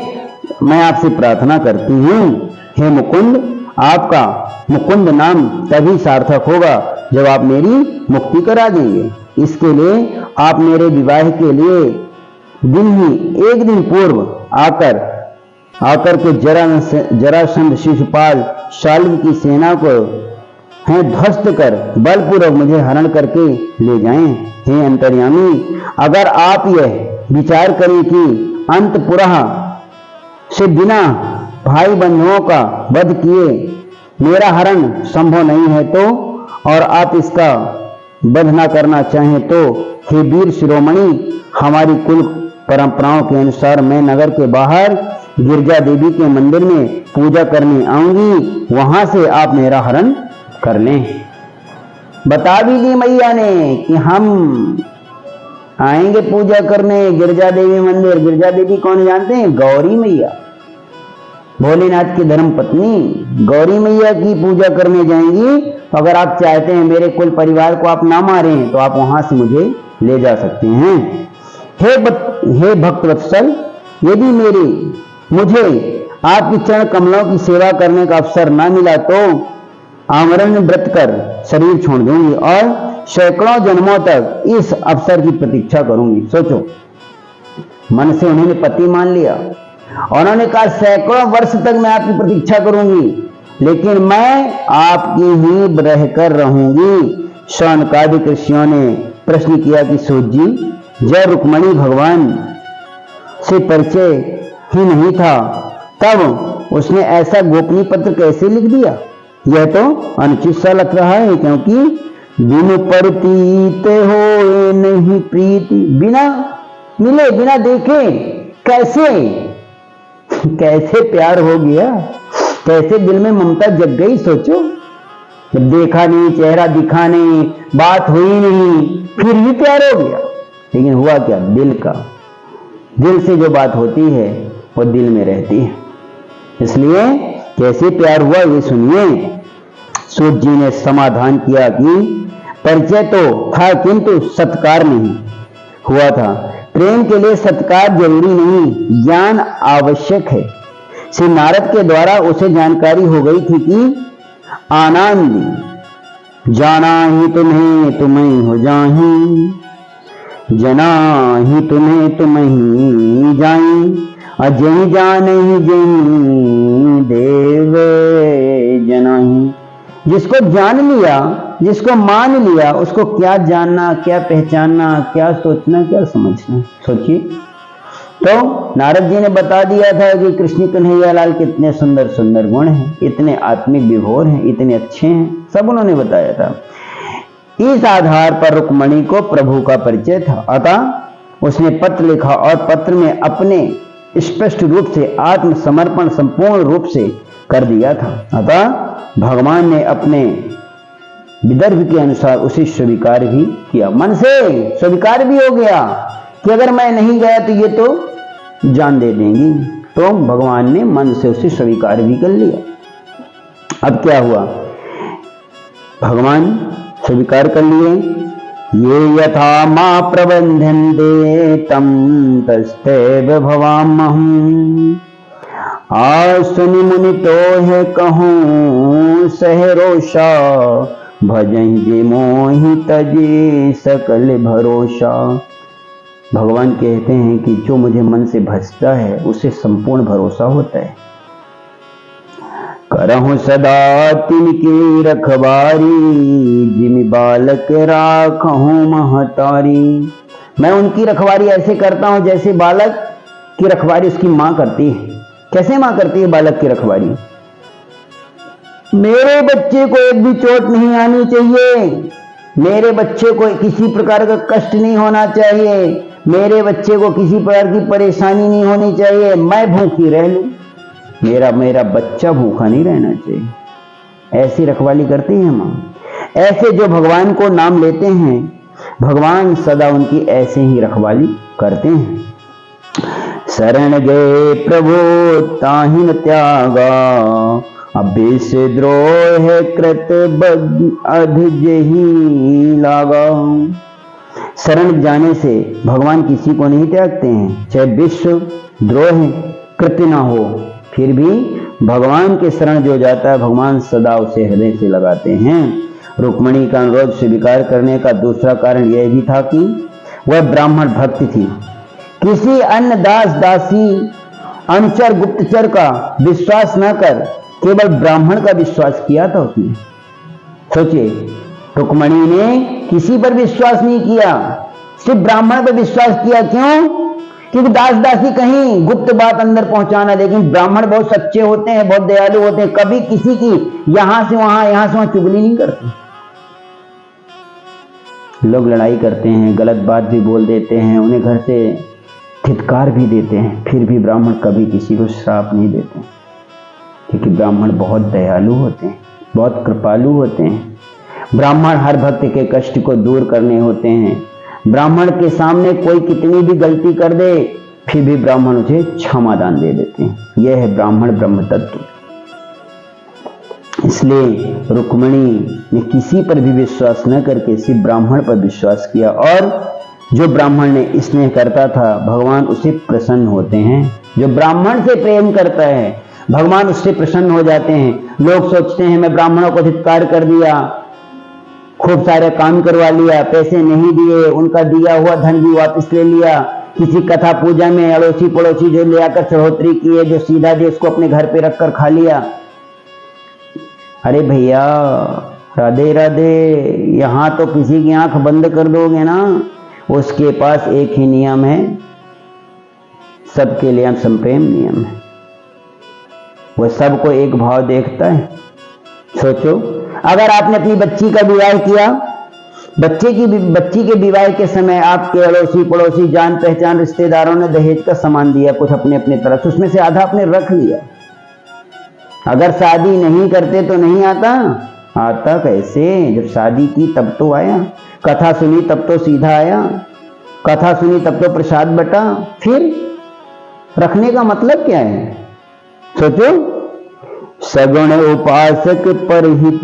मैं आपसे प्रार्थना करती हूँ, हे मुकुंद, आपका मुकुंद नाम तभी सार्थक होगा जब आप मेरी मुक्ति करा देंगे। इसके लिए आप मेरे विवाह के लिए एक दिन पूर्व आकर के जरासंध शिशुपाल शाल्व की सेना को ध्वस्त कर बलपूर्वक मुझे हरण करके ले जाएं। हे अंतर्यामी, अगर आप यह विचार करें कि अंतपुरः से बिना भाई बंधुओं का वध किए मेरा हरण संभव नहीं है तो, और आप इसका वध न करना चाहें तो, हे वीर शिरोमणि, हमारी कुल परंपराओं के अनुसार मैं नगर के बाहर गिरजा देवी के मंदिर में पूजा करने आऊंगी, वहां से आप मेरा हरण कर लें। बता भी दी मैया ने कि हम आएंगे पूजा करने गिरजा देवी मंदिर। गिरजा देवी कौन जानते हैं? गौरी मैया, भोलेनाथ की धर्म पत्नी गौरी मैया की पूजा करने जाएंगी। तो अगर आप चाहते हैं मेरे कुल परिवार को आप ना मारें तो आप वहां से मुझे ले जा सकते हैं। हे भक्त वत्सल, यदि मुझे आपकी चरण कमलों की सेवा करने का अवसर ना मिला तो आमरण व्रत कर शरीर छोड़ दूंगी और सैकड़ों जन्मों तक इस अवसर की प्रतीक्षा करूंगी। सोचो, मन से उन्होंने पति मान लिया और उन्होंने कहा सैकड़ों वर्ष तक मैं आपकी प्रतीक्षा करूंगी, लेकिन मैं आपकी ही रहकर रहूंगी। शौनकादिक ऋषियों ने प्रश्न किया कि सूत जी, जब रुक्मणी भगवान से परिचय ही नहीं था तब उसने ऐसा गोपनीय पत्र कैसे लिख दिया? यह तो अनुचित सा लग रहा है, क्योंकि बिनु परितीत हो नहीं प्रीति, बिना मिले बिना देखे कैसे प्यार हो गया, कैसे दिल में ममता जग गई। सोचो, जब देखा नहीं, चेहरा दिखा नहीं, बात हुई नहीं, फिर भी प्यार हो गया। लेकिन हुआ क्या? दिल से जो बात होती है वो दिल में रहती है। इसलिए कैसे प्यार हुआ ये सुनिए। सूत जी ने समाधान किया कि परिचय तो था किंतु सत्कार नहीं हुआ था। प्रेम के लिए सत्कार जरूरी नहीं, ज्ञान आवश्यक है। श्री नारद के द्वारा उसे जानकारी हो गई थी कि आनंद जाना ही तुम्हें तुम्हें हो जाही, जना ही तुम्हें तुम्हें जाई, अजय जान ही जय देव जनाही। जिसको जान लिया, जिसको मान लिया, उसको क्या जानना, क्या पहचानना, क्या सोचना, क्या समझना। सोचिए, तो नारद जी ने बता दिया था कि कृष्ण कन्हैया लाल कितने सुंदर सुंदर गुण हैं, इतने आत्मिक विभोर हैं, इतने अच्छे हैं, सब उन्होंने बताया था। इस आधार पर रुक्मणी को प्रभु का परिचय था। अतः उसने पत्र लिखा और पत्र में अपने स्पष्ट रूप से आत्मसमर्पण संपूर्ण रूप से कर दिया था। अतः भगवान ने अपने विदर्भ के अनुसार उसे स्वीकार भी किया, मन से स्वीकार भी हो गया कि अगर मैं नहीं गया तो ये तो जान दे देंगी। तो भगवान ने मन से उसे स्वीकार भी कर लिया। अब क्या हुआ? भगवान स्वीकार कर लिए। ये यथा मां प्रबंधन्ते तम तस्तैव भवामहम्, आसुनि मुनि तो है कहूँ सहरोषा, भजहि मोहि तजे सकल भरोसा। भगवान कहते हैं कि जो मुझे मन से भजता है उसे संपूर्ण भरोसा होता है। करहु सदा तिनकी रखवारी, जिमि बालक राखहु महतारी। मैं उनकी रखवारी ऐसे करता हूं जैसे बालक की रखवारी उसकी मां करती है। कैसे मां करती है बालक की रखवारी? मेरे बच्चे को एक भी चोट नहीं आनी चाहिए, मेरे बच्चे को किसी प्रकार का कष्ट नहीं होना चाहिए, मेरे बच्चे को किसी प्रकार की परेशानी नहीं होनी चाहिए, मैं भूखी रह लूं, मेरा बच्चा भूखा नहीं रहना चाहिए। ऐसी रखवाली करती है मां। ऐसे जो भगवान को नाम लेते हैं, भगवान सदा उनकी ऐसे ही रखवाली करते हैं। शरण गए प्रभु ताहि न त्यागा, अभीष द्रोह कृत अधजहि लागा। शरण जाने से भगवान किसी को नहीं त्यागते हैं, चाहे विश्व द्रोह कृत्य ना हो, फिर भी भगवान के शरण जो जाता है भगवान सदा उसे हृदय से लगाते हैं। रुक्मिणी का अनुरोध स्वीकार करने का दूसरा कारण यह भी था कि वह ब्राह्मण भक्त थी। किसी अन्य दास दासी अनुचर गुप्तचर का विश्वास न कर केवल ब्राह्मण का विश्वास किया था उसने। सोचिए, रुक्मिणी ने किसी पर विश्वास नहीं किया, सिर्फ ब्राह्मण पर विश्वास किया। क्यों? क्योंकि दास दासी कहीं गुप्त बात अंदर पहुंचाना, लेकिन ब्राह्मण बहुत सच्चे होते हैं, बहुत दयालु होते हैं, कभी किसी की यहां से वहां चुगली नहीं करते। लोग लड़ाई करते हैं, गलत बात भी बोल देते हैं, उन्हें घर से धिक्कार भी देते हैं, फिर भी ब्राह्मण कभी किसी को श्राप नहीं देते, क्योंकि ब्राह्मण बहुत दयालु होते हैं, बहुत कृपालु होते हैं। ब्राह्मण हर भक्त के कष्ट को दूर करने होते हैं। ब्राह्मण के सामने कोई कितनी भी गलती कर दे फिर भी ब्राह्मण उसे क्षमादान दे देते हैं। यह है ब्राह्मण ब्रह्म तत्व। इसलिए रुक्मिणी ने किसी पर भी विश्वास न करके सिर्फ ब्राह्मण पर विश्वास किया, और जो ब्राह्मण ने स्नेह करता था भगवान उसे प्रसन्न होते हैं। जो ब्राह्मण से प्रेम करता है भगवान उससे प्रसन्न हो जाते हैं। लोग सोचते हैं मैं ब्राह्मणों को धिक्कार कर दिया, खूब सारे काम करवा लिया, पैसे नहीं दिए, उनका दिया हुआ धन भी वापस ले लिया, किसी कथा पूजा में अड़ोसी पड़ोसी जो ले आकर चढ़ोतरी की है, जो सीधा दे उसको अपने घर पे रखकर खा लिया। अरे भैया राधे राधे, यहां तो किसी की आंख बंद कर दोगे ना, उसके पास एक ही नियम है, सबके लिए संप्रेम नियम है। वह सबको एक भाव देखता है। सोचो, अगर आपने अपनी बच्ची का विवाह किया, बच्ची के विवाह के समय आपके अड़ोसी पड़ोसी जान पहचान रिश्तेदारों ने दहेज का सामान दिया, कुछ अपने अपने तरफ, उसमें से आधा आपने रख लिया। अगर शादी नहीं करते तो नहीं आता कैसे? जब शादी की तब तो आया, कथा सुनी तब तो सीधा आया, कथा सुनी तब तो प्रसाद बटा, फिर रखने का मतलब क्या है? सोचो, सगुण उपासक परहित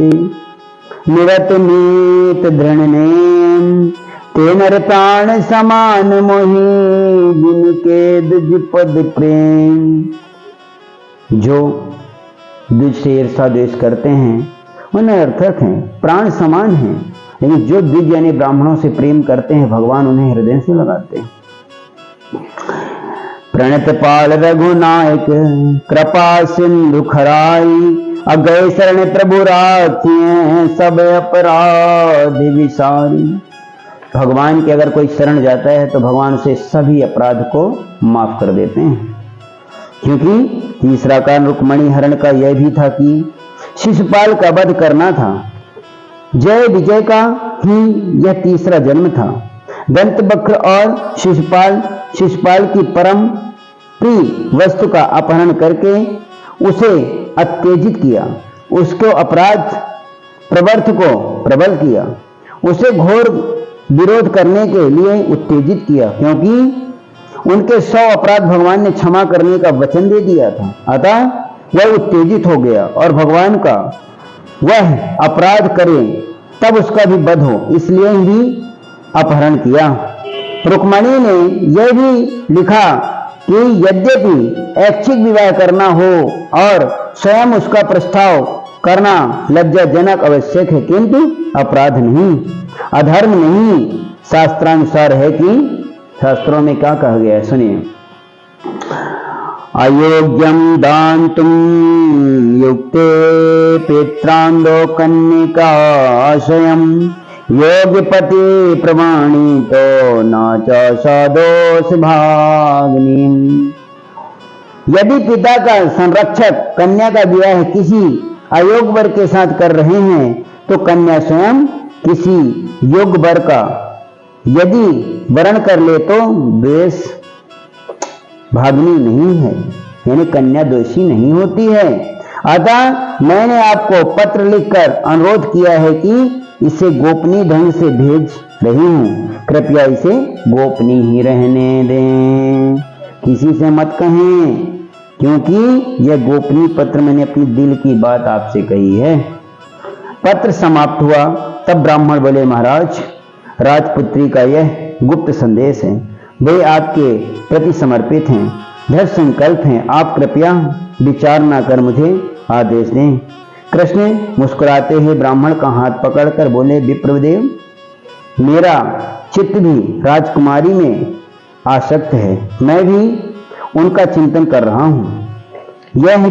निरत नीत दृढ़ नेम, ते नर प्राण समान मोहि जिनके दुज पद प्रेम। जो दुज से ईर्षा द्वेष करते हैं वो निरर्थक हैं, प्राण समान हैं, लेकिन जो द्विज यानी ब्राह्मणों से प्रेम करते हैं भगवान उन्हें हृदय से लगाते हैं। प्रणत पाल रघुनायक कृपा सिंधु खराई, अगय शरण प्रभु राखिए सब अपराध विसारी। भगवान के अगर कोई शरण जाता है तो भगवान उसे सभी अपराध को माफ कर देते हैं। क्योंकि तीसरा कारण रुक्मिणी हरण का यह भी था कि शिशुपाल का वध करना था। जय विजय का ही यह तीसरा जन्म था। दंतवक्र और शिशुपाल की परम प्रिय वस्तु का अपहरण करके उसे उत्तेजित किया, उसको अपराध प्रवर्त को प्रबल किया, उसे घोर विरोध करने के लिए उत्तेजित किया, क्योंकि उनके 100 अपराध भगवान ने क्षमा करने का वचन दे दिया था। अतः वह उत्तेजित हो गया और भगवान का वह अपराध करे तब उसका भी वध हो, इसलिए ही अपहरण किया। रुक्मिणी ने यह भी लिखा कि यद्यपि ऐच्छिक विवाह करना हो और स्वयं उसका प्रस्ताव करना लज्जाजनक आवश्यक है, किंतु अपराध नहीं, अधर्म नहीं, शास्त्रानुसार है। कि शास्त्रों में क्या कहा गया है, सुनिए। अयोग्यम दान्तुम युक्ते पित्रांदो कन्निकाशयम्, योग्यपति प्रमाणितो न च सदोष भाग्निम्। यदि पिता का संरक्षक कन्या का विवाह किसी अयोग्य वर के साथ कर रहे हैं तो कन्या स्वयं किसी योग्य वर का यदि वरण कर ले तो द्वेष भाग्नि नहीं है, यानी कन्या दोषी नहीं होती है। अतः मैंने आपको पत्र लिखकर अनुरोध किया है कि इसे गोपनीय ढंग से भेज रही हूं, कृपया इसे गोपनीय ही रहने दें, किसी से मत कहें, क्योंकि यह गोपनीय पत्र मैंने अपनी दिल की बात आपसे कही है। पत्र समाप्त हुआ तब ब्राह्मण बोले, महाराज, राजपुत्री का यह गुप्त संदेश है, वे आपके प्रति समर्पित हैं। दृढ़ संकल्प हैं, आप कृपया विचार न कर मुझे आदेश दें। कृष्ण मुस्कुराते हुए ब्राह्मण का हाथ पकड़कर बोले, विप्रदेव, मेरा चित्त भी राजकुमारी में आसक्त है, मैं भी उनका चिंतन कर रहा हूँ। यह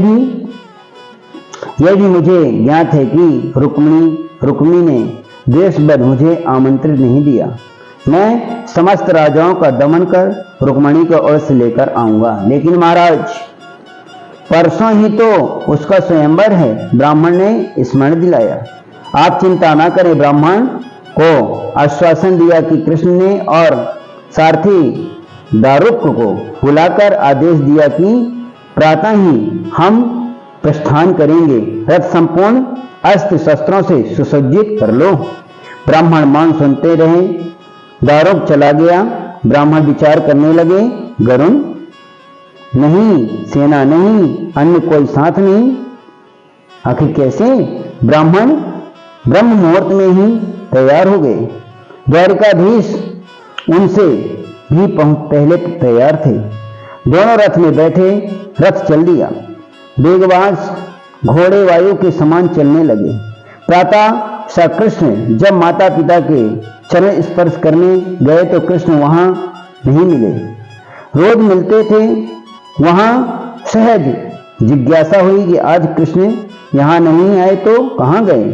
भी मुझे ज्ञात है कि रुक्मिणी ने द्वेषवश मुझे आमंत्रित नहीं दिया। मैं समस्त राजाओं का दमन कर रुक्मिणी को अवश्य लेकर आऊंगा। लेकिन महाराज, परसों ही तो उसका स्वयंवर है, ब्राह्मण ने स्मरण दिलाया। आप चिंता ना करें। ब्राह्मण को आश्वासन दिया कि कृष्ण ने और सारथी दारुक को बुलाकर आदेश दिया कि प्रातः ही हम प्रस्थान करेंगे। रथ संपूर्ण अस्त्र शस्त्रों से सुसज्जित कर लो। ब्राह्मण मान सुनते रहे। दारुक चला गया। ब्राह्मण विचार करने लगे, गरुण नहीं, सेना नहीं, अन्य कोई साथ नहीं, आखिर कैसे? ब्राह्मण ब्रह्म मुहूर्त में ही तैयार हो गए। द्वारिकाधीश उनसे भी पहले तैयार थे। दोनों रथ में बैठे, रथ चल दिया। वेगवास घोड़े वायु के समान चलने लगे। प्रातः सा कृष्ण जब माता पिता के चरण स्पर्श करने गए तो कृष्ण वहां नहीं मिले। रोज मिलते थे। वहां सहज जिज्ञासा हुई कि आज कृष्ण यहाँ नहीं आए तो कहाँ गए।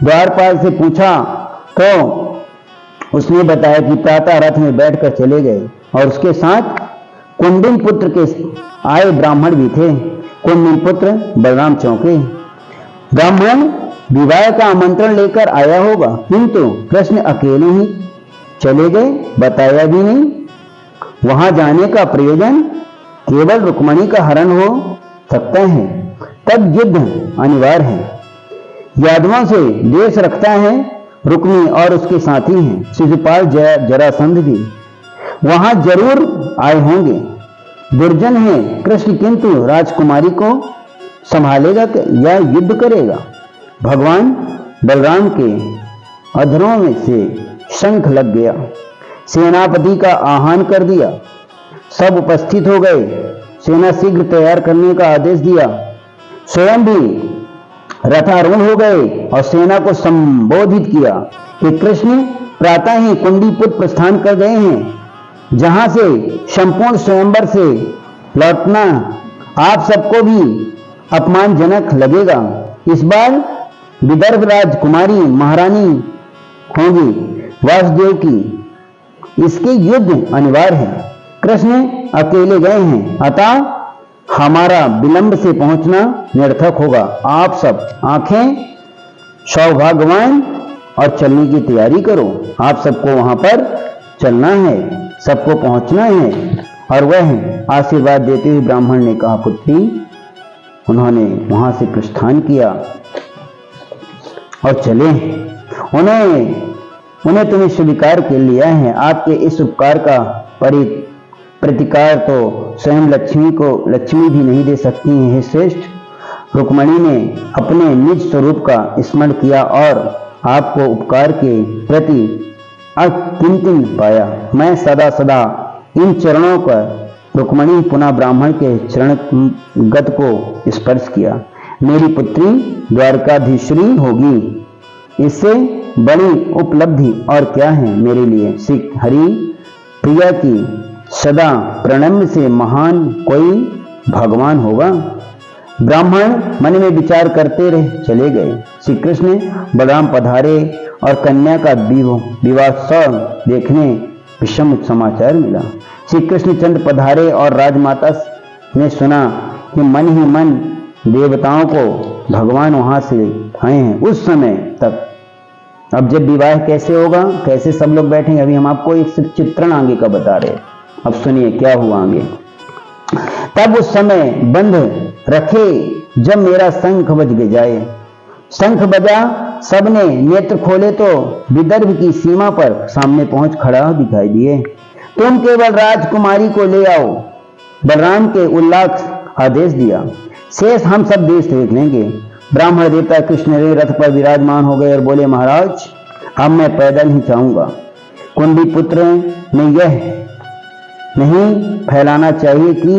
द्वारपाल से पूछा तो उसने बताया कि प्रातः रथ में बैठकर चले गए और उसके साथ कुंडिन पुत्र के आए ब्राह्मण भी थे। कुंडिन पुत्र बलराम चौके। ब्राह्मण विवाह का आमंत्रण लेकर आया होगा, किंतु कृष्ण अकेले ही चले गए, बताया भी नहीं। वहां जाने का प्रयोजन केवल रुक्मिणी का हरण हो सकता है, तब युद्ध अनिवार्य है। यादवों से द्वेष रखता है। रुक्मिणी और उसके साथी हैं शिशुपाल जरासंध भी वहां जरूर आए होंगे। दुर्जन है कृष्ण, किंतु राजकुमारी को संभालेगा या युद्ध करेगा? भगवान बलराम के अधरों में से शंख लग गया। सेनापति का आह्वान कर दिया। सब उपस्थित हो गए। सेना शीघ्र तैयार करने का आदेश दिया। स्वयं भी रथारूढ़ हो गए और सेना को संबोधित किया कि कृष्ण प्रातः ही कुंडीपुर प्रस्थान कर गए हैं, जहां से संपूर्ण स्वयंवर से लौटना आप सबको भी अपमानजनक लगेगा। इस बार विदर्भ राजकुमारी महारानी होगी वासुदेव की। इसके युद्ध अनिवार्य है। कृष्ण अकेले गए हैं, अतः हमारा विलंब से पहुंचना निरर्थक होगा। आप सब आंखें सौभाग्यवान और चलने की तैयारी करो। आप सबको वहां पर चलना है, सबको पहुंचना है। और वह आशीर्वाद देते हुए ब्राह्मण ने कहा, पुत्री। उन्होंने वहां से प्रस्थान किया और चले। उन्हें तुम्हें स्वीकार कर लिया है। आपके इस उपकार का प्रतिकार तो स्वयं लक्ष्मी भी नहीं दे सकती है। श्रेष्ठ रुक्मिणी ने अपने निज स्वरूप का स्मरण किया और आपको उपकार के प्रति अकिंचन पाया। मैं सदा सदा इन चरणों पर रुक्मिणी पुनः ब्राह्मण के चरणगत को स्पर्श किया। मेरी पुत्री द्वारकाधीश्वरी होगी। इससे बड़ी उपलब्धि और क्या है मेरे लिए। श्री हरि प्रिया की सदा प्रणम्य से महान कोई भगवान होगा। ब्राह्मण मन में विचार करते रहे चले गए। श्री कृष्ण बलराम पधारे और कन्या का विवाह देखने विषम समाचार मिला। श्री कृष्णचंद्र पधारे और राजमाता ने सुना कि मन ही मन देवताओं को भगवान वहां से आए हैं। उस समय तक अब जब विवाह कैसे होगा, कैसे सब लोग बैठेंगे, अभी हम आपको एक चित्रण आगे का बता रहे। अब सुनिए क्या हुआ आगे। तब उस समय बंध रखे जब मेरा शंख बज जाए। शंख बजा, सबने नेत्र खोले तो विदर्भ की सीमा पर सामने पहुंच खड़ा दिखाई दिए। तुम केवल राजकुमारी को ले आओ। बलराम के उल्लास आदेश दिया। शेष हम सब देश देख लेंगे। ब्राह्मण देवता कृष्ण रथ पर विराजमान हो गए और बोले, महाराज अब मैं पैदल ही जाऊंगा। कुंडी पुत्र ने यह नहीं फैलाना चाहिए कि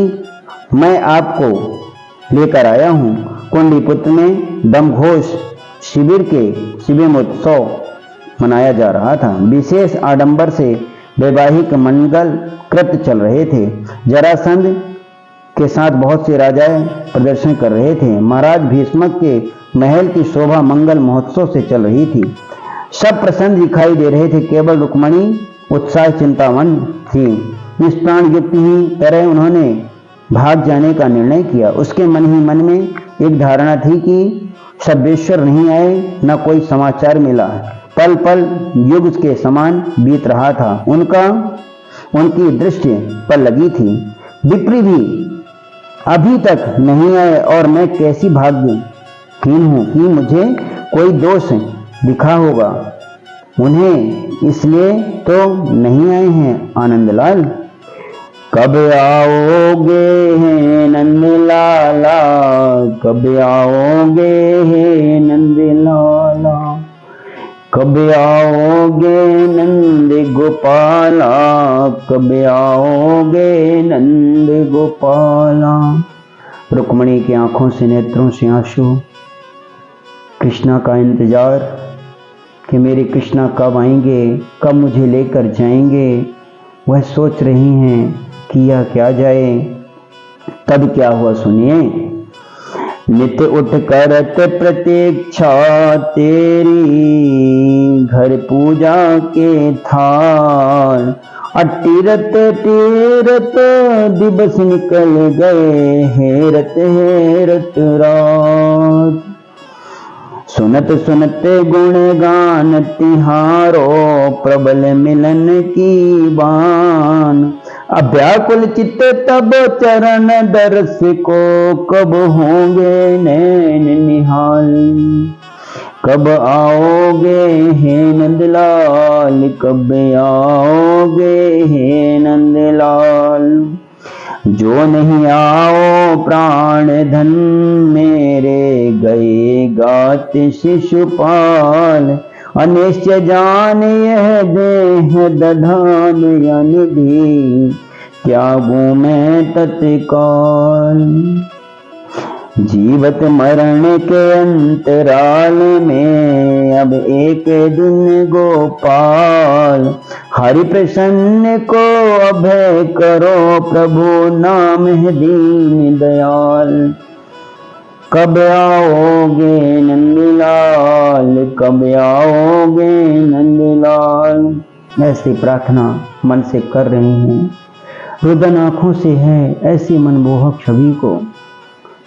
मैं आपको लेकर आया हूँ। कुंडीपुत्र में दमघोष शिविर महोत्सव मनाया जा रहा था। विशेष आडंबर से वैवाहिक मंगल कृत्य चल रहे थे। जरासंध के साथ बहुत से राजाएं प्रदर्शन कर रहे थे। महाराज भीष्मक के महल की शोभा मंगल महोत्सव से चल रही थी। सब प्रसन्न दिखाई दे रहे थे, केवल रुक्मणी उत्साह चिंतावन थी। निष्प्राण युक्ति ही तरह उन्होंने भाग जाने का निर्णय किया। उसके मन ही मन में एक धारणा थी कि सर्वेश्वर नहीं आए, न कोई समाचार मिला। पल पल युग के समान बीत रहा था। उनकी दृष्टि पर लगी थी। विप्र भी अभी तक नहीं आए और मैं कैसी भाग्यहीन हूं कि मुझे कोई दोष दिखा होगा। उन्हें इसलिए तो नहीं आए हैं आनंदलाल। कब आओगे हैं नंदलाला, कब आओगे हैं नंदलाला, कब आओगे नंद गोपाला, कब आओगे नंद गोपाला। रुक्मणी की आंखों से नेत्रों से आंसू। कृष्णा का इंतजार कि मेरे कृष्णा कब आएंगे, कब मुझे लेकर जाएंगे, वह सोच रही हैं किया क्या जाए। तब क्या हुआ सुनिए। नित्य उठ करत प्रतीक्षा तेरी, घर पूजा के थाल, अटीरत टीरत दिवस निकल गए, हेरत रात। सुनत सुनत गुण गान तिहारो, प्रबल मिलन की बान। अव्याकुल चित्त तब चरण दर्श को, कब होंगे नैन निहाल। कब आओगे हे नंदलाल, कब आओगे हे नंदलाल। जो नहीं आओ प्राण धन मेरे, गए गात शिशुपाल। अनिश्चय जान यह देह दधान निधि, त्यागू मैं तत्काल। जीवत मरण के अंतराल में, अब एक दिन गोपाल। हरि प्रसन्न को अभय करो, प्रभु नाम है दीन दयाल। कब आओगे नंदलाल, कब आओगे नंदलाल। ऐसी प्रार्थना मन से कर रही हैं। रुदन आंखों से है ऐसी मनमोहक छवि को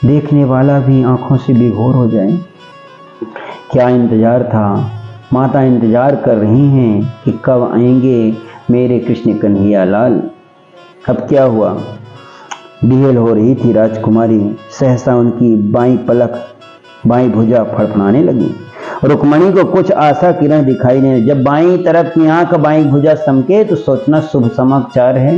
देखने वाला भी आंखों से विभोर हो जाए। क्या इंतजार था। माता इंतजार कर रही हैं कि कब आएंगे मेरे कृष्ण कन्हैया लाल। अब क्या हुआ। बिहेल हो रही थी राजकुमारी। सहसा उनकी बाईं पलक बाईं भुजा फड़फड़ाने लगी। रुक्मणी को कुछ आशा किरण दिखाई देने। जब बाईं तरफ की आंख बाईं भुजा समके तो सोचना शुभ समाचार है।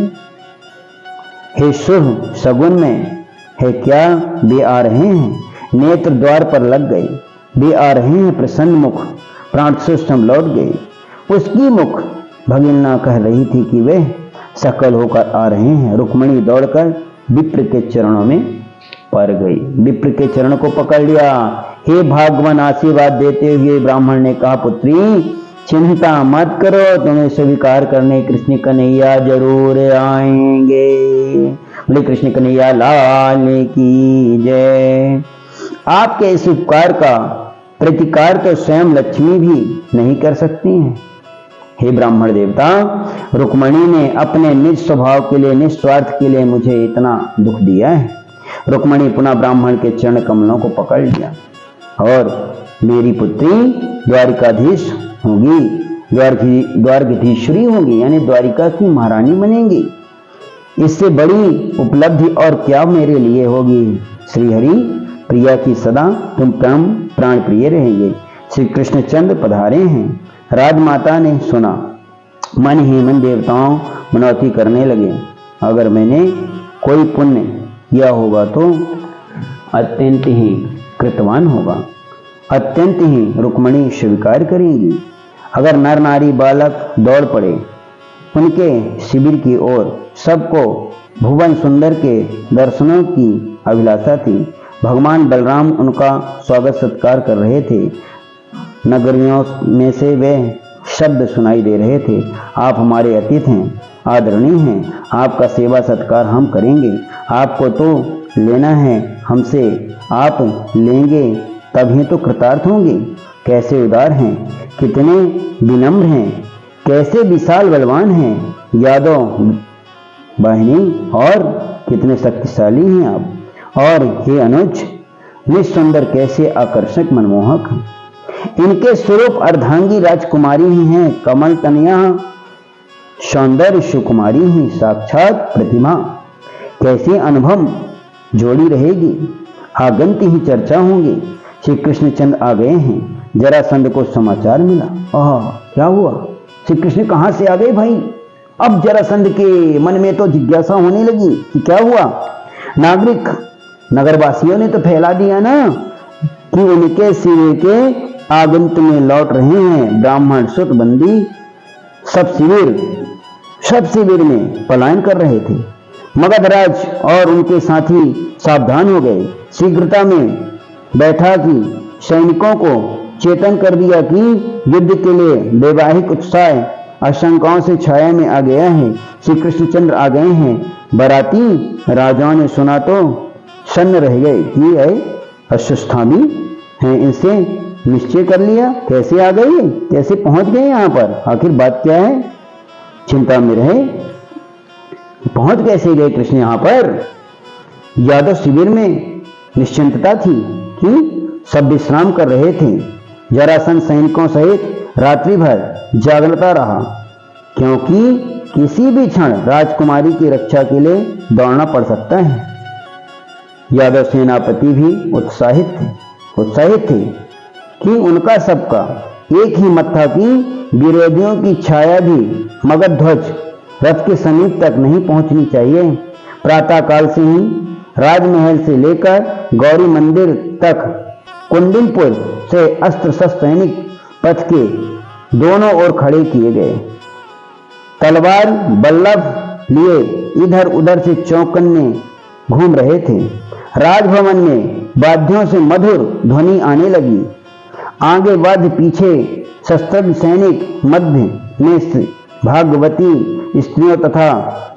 हे शुभ सगुन में है क्या। वे आ रहे हैं। नेत्र द्वार पर लग गए। वे आ रहे हैं प्रसन्न मुख। प्राण सुष्टम लौट गए। उसकी मुख भगिना कह रही थी कि वे सकल होकर आ रहे हैं। रुक्मणी दौड़कर विप्र के चरणों में पड़ गई। विप्र के चरण को पकड़ लिया। हे भगवान आशीर्वाद देते हुए ब्राह्मण ने कहा, पुत्री चिंता मत करो, तुम्हें स्वीकार करने कृष्ण कन्हैया जरूर आएंगे। बोले कृष्ण कन्हैया लाल की जय। आपके इस उपकार का प्रतिकार तो स्वयं लक्ष्मी भी नहीं कर सकती हैं। हे ब्राह्मण देवता, रुक्मणी ने अपने निज स्वभाव के लिए निस्वार्थ के लिए मुझे इतना दुख दिया है। रुक्मणी पुनः ब्राह्मण के चरण कमलों को पकड़ लिया और मेरी पुत्री द्वारिकाधीश होगी, द्वारकाधीश्वरी होगी, यानी द्वारिका की महारानी बनेगी। इससे बड़ी उपलब्धि और क्या मेरे लिए होगी। श्रीहरि प्रिया की सदा तुम प्राण प्रिय रहेंगे। श्री कृष्णचंद्र पधारे हैं। राजमाता ने सुना। मन ही मन देवताओं मनौती करने लगे। अगर मैंने कोई पुण्य किया होगा तो अत्यंत ही कृतवान होगा, अत्यंत ही रुक्मणी स्वीकार करेंगी। अगर नर नारी बालक दौड़ पड़े उनके शिविर की ओर, सबको भुवन सुंदर के दर्शनों की अभिलाषा थी। भगवान बलराम उनका स्वागत सत्कार कर रहे थे। नगरियों में से वे शब्द सुनाई दे रहे थे, आप हमारे अतिथि हैं, आदरणीय हैं, आपका सेवा सत्कार हम करेंगे। आपको तो लेना है हमसे, आप लेंगे तभी तो कृतार्थ होंगे। कैसे उदार हैं, कितने विनम्र हैं, कैसे विशाल बलवान हैं यादव वाहिनी, और कितने शक्तिशाली हैं आप। और हे अनुज, निस्सुंदर कैसे आकर्षक मनमोहक हैं। इनके स्वरूप अर्धांगी राजकुमारी ही हैं, कमल तनया सौंदर्य सुकुमारी ही साक्षात प्रतिमा। कैसे अनुभव जोड़ी रहेगी, आगंत ही चर्चा होंगे। श्री कृष्णचंद्र आ गए हैं। जरासंध को समाचार मिला। क्या हुआ, श्री कृष्ण कहाँ से आ गए भाई। अब जरासंध के मन में तो जिज्ञासा होने लगी कि क्या हुआ। नागरिक नगरवासियों ने तो फैला दिया ना कि उनके शिविर के आगंत में लौट रहे हैं ब्राह्मण सुत बंदी। सब शिविर में पलायन कर रहे थे। मगधराज और उनके साथी सावधान हो गए। शीघ्रता में बैठा कि सैनिकों को चेतन कर दिया कि युद्ध के लिए वैवाहिक उत्साह आशंकाओं से छाया में आ गया है। श्री कृष्णचंद्र आ गए हैं। बाराती राजाओं ने सुना तो सन्न रह गए कि अस्वस्थामी हैं, इनसे निश्चय कर लिया। कैसे आ गए, कैसे पहुंच गए यहाँ पर, आखिर बात क्या है। चिंता में रहे, पहुंच कैसे गए कृष्ण यहाँ पर। यादव शिविर में निश्चिंतता थी कि सब विश्राम कर रहे थे। जरासंध सैनिकों सहित रात्रि भर जागता रहा, क्योंकि किसी भी क्षण राजकुमारी की रक्षा के लिए दौड़ना पड़ सकता है। यादव सेनापति भी उत्साहित थे कि उनका सबका एक ही मत था कि विरोधियों की छाया भी मगध ध्वज रथ के समीप तक नहीं पहुंचनी चाहिए। प्रातः काल से ही राजमहल से लेकर गौरी मंदिर तक कुंडिनपुर से अस्त्र शस्त्र सैनिक पथ के दोनों ओर खड़े किए गए। तलवार बल्लभ लिए इधर उधर से चौकन्ने घूम रहे थे। राजभवन में वाद्यों से मधुर ध्वनि आने लगी। आगे वाद्य, पीछे शस्त्र सैनिक, मध्य में भागवती स्त्रियों तथा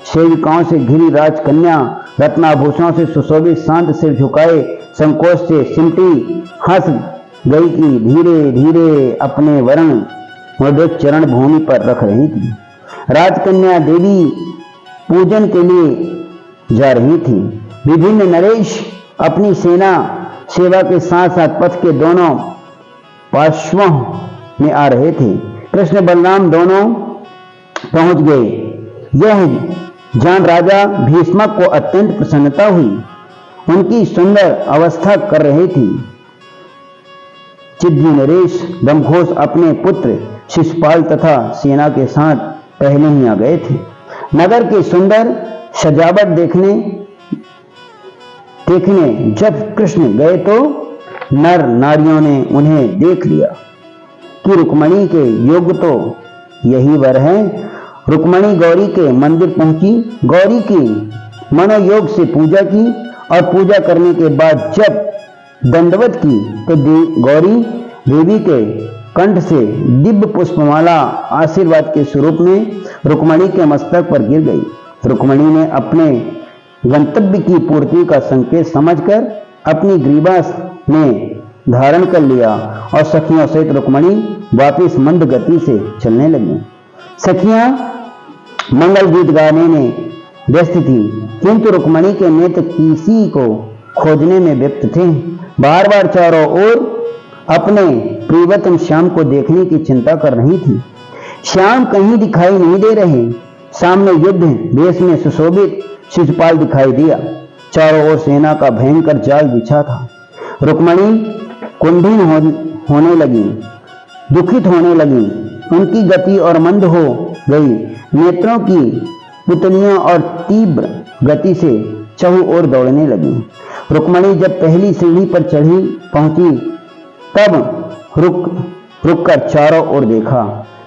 सेविकाओं से घिरी राजकन्या रत्नाभूषणों से सुशोभित शांत सिर झुकाए संकोच से सिमटी हंस गई कि धीरे धीरे अपने वर्ण मधुर चरण भूमि पर रख रही थी। राजकन्या देवी पूजन के लिए जा रही थी। विभिन्न नरेश अपनी सेना सेवा के साथ साथ पथ के दोनों पार्श्वों में आ रहे थे। कृष्ण बलराम दोनों पहुंच गए। यह जान राजा भीष्मक को अत्यंत प्रसन्नता हुई। उनकी सुंदर अवस्था कर रही थी। चिद्दी नरेश ब्रह्मघोष अपने पुत्र शिशुपाल तथा सेना के साथ पहले ही आ गए थे। नगर की सुंदर सजावट देखने जब कृष्ण गए तो नर नारियों ने उन्हें देख लिया कि रुक्मणी के योग तो यही वर है। रुक्मणी गौरी के मंदिर पहुंची, गौरी की मनोयोग से पूजा की और पूजा करने के बाद जब दंडवत की तो गौरी देवी के कंठ से दिव्य पुष्पमाला आशीर्वाद के स्वरूप में रुक्मणी के मस्तक पर गिर गई। रुक्मणी ने अपने गंतव्य की पूर्ति का संकेत समझकर अपनी ग्रीवा में धारण कर लिया और सखियों सहित रुक्मणी वापिस मंद गति से चलने लगी। सखियां मंगल गीत गाने में व्यस्त थी, किंतु रुक्मणी के नेत्र किसी को खोजने में व्यक्त थे। बार बार चारों ओर अपने प्रियतम श्याम को देखने की चिंता कर रही थी। श्याम कहीं दिखाई नहीं दे रहे। सामने युद्ध वेश में सुशोभित शिशुपाल दिखाई दिया। चारों ओर सेना का भयंकर जाल बिछा था। रुक्मणी कुंठिन होने लगी, दुखित होने लगी। उनकी गति और मंद हो गई। नेत्रों की पुतलियां और तीव्र गति से चहु ओर दौड़ने लगी। रुक्मणी जब पहली सीढ़ी पर पहुंची तब रुक कर चारों ओर देखा।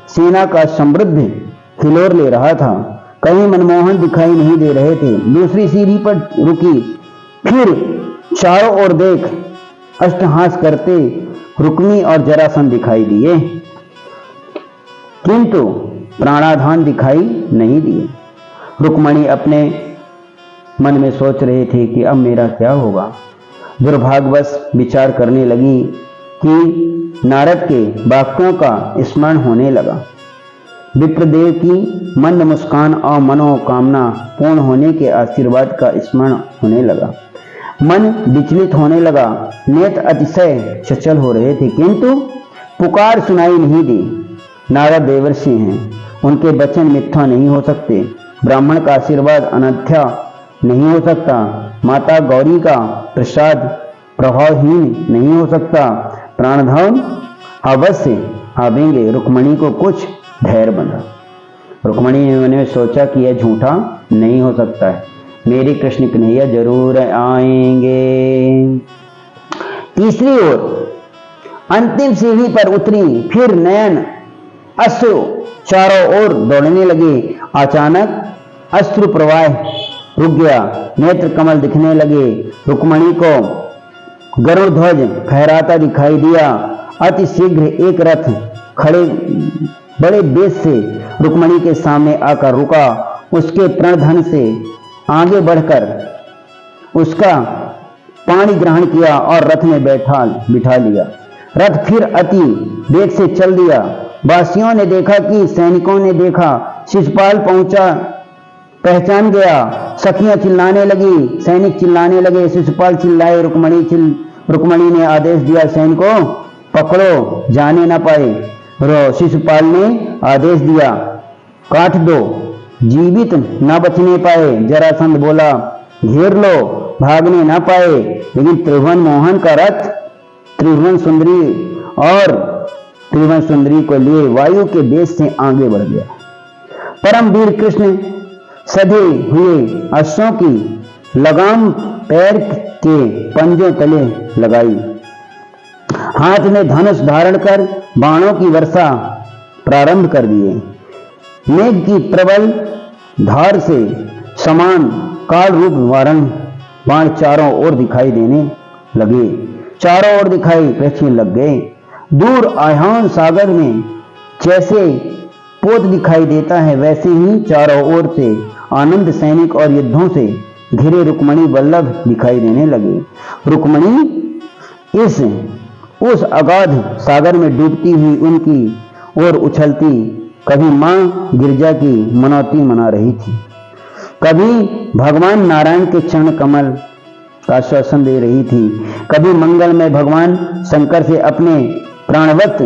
सेना का समृद्ध हिलोर ले रहा था। कहीं मनमोहन दिखाई नहीं दे रहे थे। दूसरी सीढ़ी पर रुकी, फिर चारों ओर देख अष्टहास करते रुक्मी और जरासंध दिखाई दिए, किंतु प्राणाधान दिखाई नहीं दिए। रुक्मणी अपने मन में सोच रहे थे कि अब मेरा क्या होगा। दुर्भाग्यवश विचार करने लगी कि नारद के वाक्यों का स्मरण होने लगा। विप्रदेव की मंद मुस्कान और मनोकामना पूर्ण होने के आशीर्वाद का स्मरण होने लगा। मन विचलित होने लगा, नेत्र अतिशय चंचल हो रहे थे, किंतु पुकार सुनाई नहीं दी। नारद देवर्षि हैं, उनके वचन मिथ्या नहीं हो सकते। ब्राह्मण का आशीर्वाद अनथ्या नहीं हो सकता। माता गौरी का प्रसाद प्रभावहीन नहीं हो सकता। प्राणधाम अवश्य आवेंगे। रुक्मणी को कुछ धैर्य बंधा। रुक्मणी ने मन में सोचा कि यह झूठा नहीं हो सकता है, मेरे कृष्ण कन्हैया जरूर आएंगे। तीसरी ओर अंतिम सीढ़ी पर उतरी, फिर नयन अश्रु चारों ओर दौड़ने लगे। अचानक अश्रु प्रवाह रुक गया, नेत्र कमल दिखने लगे। रुक्मणी को गरुड़ ध्वज फहराता दिखाई दिया। अति शीघ्र एक रथ खड़े बड़े वेग से रुक्मणी के सामने आकर रुका। उसके प्रणधन से आगे बढ़कर उसका पानी ग्रहण किया और रथ में बिठा लिया। रथ फिर अति वेग से चल दिया। वासियों ने देखा कि सैनिकों ने देखा, शिशुपाल पहुंचा, पहचान गया। सखियां चिल्लाने लगी, सैनिक चिल्लाने लगे, शिशुपाल चिल्लाए, रुक्मणी ने आदेश दिया, सैनिकों पकड़ो, जाने ना पाए। शिशुपाल ने आदेश दिया, काट दो, जीवित ना बचने पाए। जरासंध बोला, घेर लो, भागने ना पाए। लेकिन त्रिभुवन मोहन का रथ त्रिभुवन सुंदरी को लिए वायु के वेग से आगे बढ़ गया। परम वीर कृष्ण सधे हुए अश्वों की लगाम पैर के पंजों तले लगाई। हाथ में धनुष धारण कर बाणों की वर्षा प्रारंभ कर दिए। मेघ की प्रबल धार से समान काल रूप वारण बाण चारों ओर दिखाई देने लगे, चारों ओर दिखाई पड़ने लग गए। दूर आह्वान सागर में जैसे पोत दिखाई देता है, वैसे ही चारों ओर से आनंद सैनिक और युद्धों से घिरे रुक्मणी वल्लभ दिखाई देने लगे। रुक्मणी उस अगाध सागर में डूबती हुई उनकी ओर उछलती, कभी मां गिरजा की मनौती मना रही थी, कभी भगवान नारायण के चरण कमल का आश्वासन दे रही थी, कभी मंगल में भगवान शंकर से अपने प्राणवत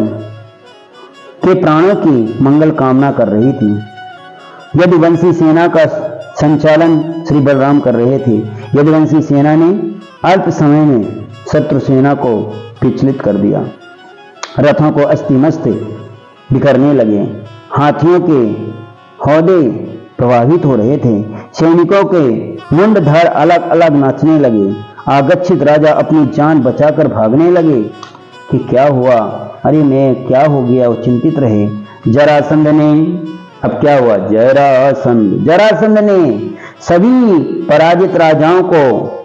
के प्राणों की मंगल कामना कर रही थी। यदुवंशी सेना का संचालन श्री बलराम कर रहे थे। यदुवंशी सेना ने अल्प समय में शत्रु सेना को पिछलित कर दिया। रथों को अस्थिमस्त बिखरने लगे, हाथियों के हौदे प्रभावित हो रहे थे, सैनिकों के मुंड धड़ अलग अलग नाचने लगे। आगच्छित राजा अपनी जान बचाकर भागने लगे कि क्या हुआ, अरे मैं क्या हो गया, वो चिंतित रहे। जरासंध ने, अब क्या हुआ, जरासंध ने सभी पराजित राजाओं को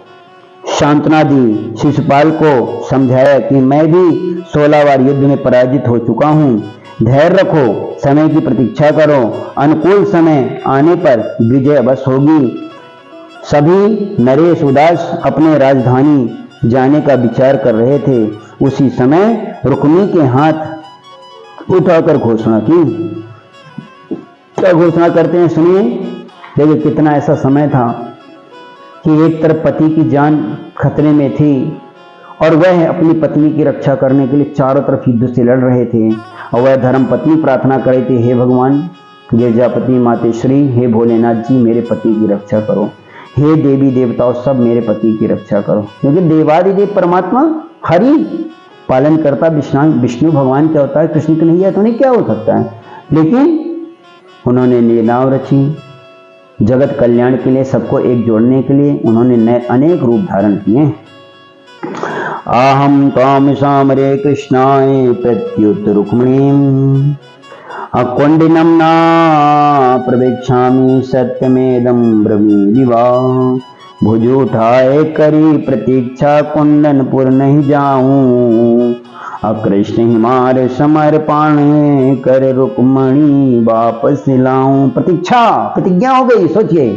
सांत्वना दी। शिशुपाल को समझाया कि मैं भी 16 बार युद्ध में पराजित हो चुका हूँ, धैर्य रखो, समय की प्रतीक्षा करो, अनुकूल समय आने पर विजय अवश्य होगी। सभी नरेश उदास अपने राजधानी जाने का विचार कर रहे थे। उसी समय रुक्मी के हाथ उठाकर घोषणा की। क्या घोषणा करते हैं सुनिए। देखिए कितना ऐसा समय था कि एक तरफ पति की जान खतरे में थी और वह अपनी पत्नी की रक्षा करने के लिए चारों तरफ युद्ध से लड़ रहे थे, और वह धर्म पत्नी प्रार्थना करे थे, हे भगवान गिरजापति मातेश्वरी, हे भोलेनाथ जी मेरे पति की रक्षा करो, हे देवी देवताओं सब मेरे पति की रक्षा करो। क्योंकि देवादिदेव परमात्मा हरि पालन करता विष्णु भगवान क्या होता है, कृष्ण कन्हैया तो नहीं क्या हो सकता है। लेकिन उन्होंने लीलाएं रची, जगत कल्याण के लिए, सबको एक जोड़ने के लिए उन्होंने अनेक रूप धारण किए। आहम त्वाम सामरे कृष्णाय प्रत्युत रुक्मिणीम अकुंडिनं न प्रवेक्षामि सत्यमेदं ब्रवीमि वा। भुज उठाए करी प्रतीक्षा कुंदनपुर नहीं जाऊं। अकृष्ण हिमार समर्पण कर रुक्मणी वापस लाऊं। प्रतीक्षा, प्रतिज्ञा हो गई। सोचिए,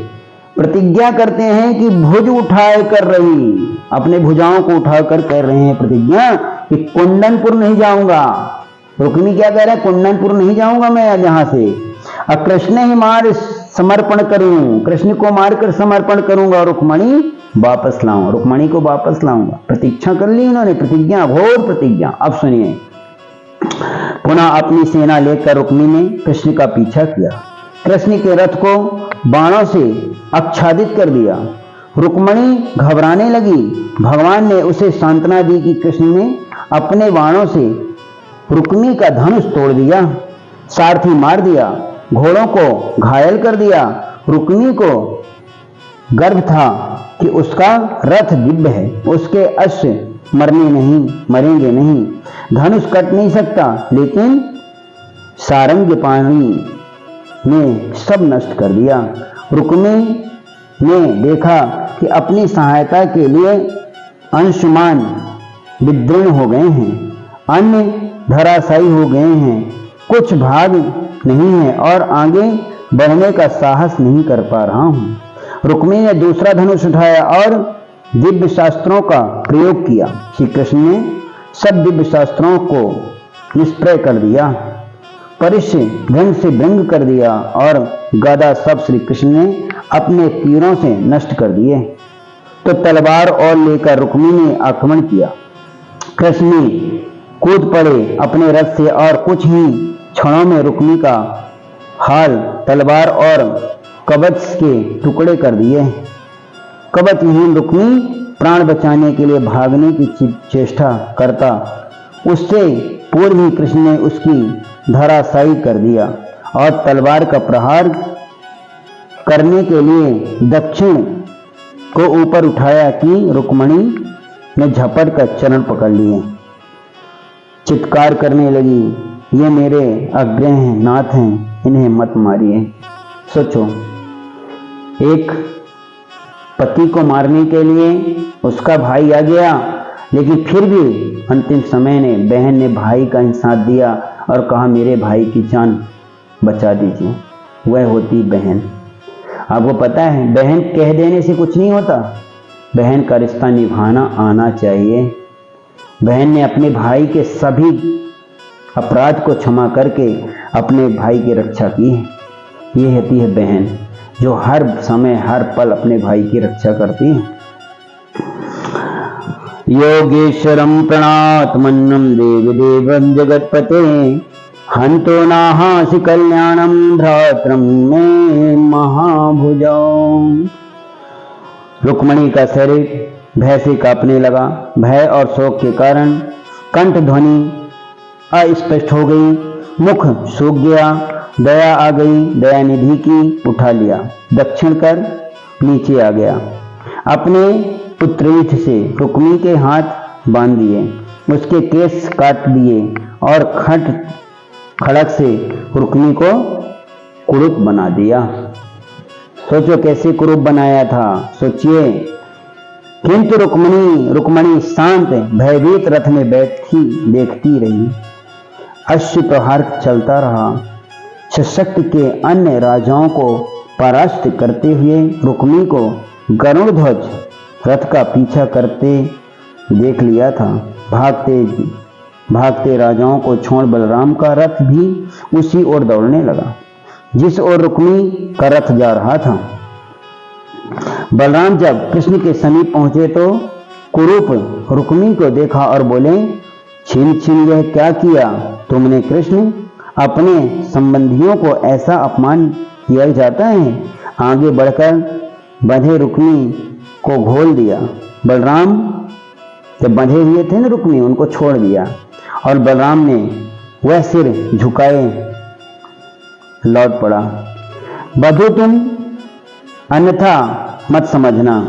प्रतिज्ञा करते हैं कि भुज उठाए कर रही, अपने भुजाओं को उठाकर कर रहे हैं प्रतिज्ञा कि कुंदनपुर नहीं जाऊंगा। रुक्मी क्या कह रहा है? कुंदनपुर नहीं जाऊंगा मैं यहां से। अकृष्ण ही मार समर्पण करूं, कृष्ण को मारकर समर्पण करूंगा, रुक्मणी वापस लाऊं, रुक्मणी को वापस लाऊंगा। प्रतीक्षा कर ली उन्होंने, प्रतिज्ञा, घोर प्रतिज्ञा। अब सुनिए, पुनः अपनी सेना लेकर रुक्मी ने कृष्ण का पीछा किया। कृष्ण के रथ को बाणों से आच्छादित कर दिया। रुक्मणी घबराने लगी। भगवान ने उसे सांत्वना दी कि कृष्ण ने अपने बाणों से रुक्मी का धनुष तोड़ दिया, सारथी मार दिया, घोड़ों को घायल कर दिया। रुक्मी को गर्व था कि उसका रथ दिव्य है, उसके अश्व मरेंगे नहीं, धनुष कट नहीं सकता। लेकिन सारंग पानी ने सब नष्ट कर दिया। रुक्मी ने देखा कि अपनी सहायता के लिए अंशुमान विदीर्ण हो गए हैं, अन्य धराशायी हो गए हैं, कुछ भाग नहीं है और आगे बढ़ने का साहस नहीं कर पा रहा हूं। रुक्मी ने दूसरा धनुष उठाया और दिव्य शास्त्रों का प्रयोग किया। श्री कृष्ण ने सब दिव्य शास्त्रों को निष्प्रय कर दिया, परिश्य भृंग से भृंग कर दिया और गदा सब श्री कृष्ण ने अपने तीरों से नष्ट कर दिए। तो तलवार और लेकर रुक्मी ने आक्रमण किया। कृष्ण कूद पड़े अपने रथ से और कुछ ही क्षणों में रुक्मी का हाल तलवार और कवच के टुकड़े कर दिए। कवचहीन रुक्मी प्राण बचाने के लिए भागने की चेष्टा करता, उससे पूर्व ही कृष्ण ने उसकी धराशायी कर दिया और तलवार का प्रहार करने के लिए दक्षिण को ऊपर उठाया कि रुक्मणी ने झपट कर चरण पकड़ लिए। चित्कार करने लगी, ये मेरे अग्रह हैं, नाथ हैं, इन्हें मत मारिए। सोचो, एक पति को मारने के लिए उसका भाई आ गया, लेकिन फिर भी अंतिम समय ने बहन ने भाई का ही साथ दिया और कहा मेरे भाई की जान बचा दीजिए। वह होती बहन। आपको पता है, बहन कह देने से कुछ नहीं होता, बहन का रिश्ता निभाना आना चाहिए। बहन ने अपने भाई के सभी अपराध को क्षमा करके अपने भाई की रक्षा की है। ये होती है बहन, जो हर समय हर पल अपने भाई की रक्षा करती है। योगेश्वरम प्रणतात्मन्नं देवी देवं जगतपते हंतो नाहासि कल्याणम भ्रातरम मे महाभुजौ। रुक्मणी का शरीर भय से कांपने लगा। भय और शोक के कारण कंठ ध्वनि अस्पष्ट हो गई, मुख सूख गया, दया आ गई, दया निधि की उठा लिया, दक्षिण कर नीचे आ गया। अपने पुत्रयुद्ध से रुक्मी के हाथ बांध दिए, उसके केस काट दिए और खड़क से रुक्मी को कुरूप बना दिया। सोचो कैसे कुरूप बनाया था, सोचिए। किंतु रुक्मणी शांत भयभीत रथ में बैठी देखती रही। अश्व प्रहार चलता रहा। सशक्त के अन्य राजाओं को परास्त करते हुए रुक्मी को गरुड़ ध्वज रथ का पीछा करते देख लिया था। भागते राजाओं को छोड़ बलराम का रथ भी उसी ओर दौड़ने लगा जिस ओर रुक्मी का रथ जा रहा था। बलराम जब कृष्ण के समीप पहुंचे तो कुरूप रुक्मी को देखा और बोले, छीन छीन यह क्या किया तुमने कृष्ण? अपने संबंधियों को ऐसा अपमान किया जाता है? आगे बढ़कर बंधे रुक्मी को घोल दिया। बलराम जब बंधे हुए थे ना रुक्मी, उनको छोड़ दिया और बलराम ने वह सिर झुकाए लौट पड़ा। बधु तुम अन्यथा मत समझना,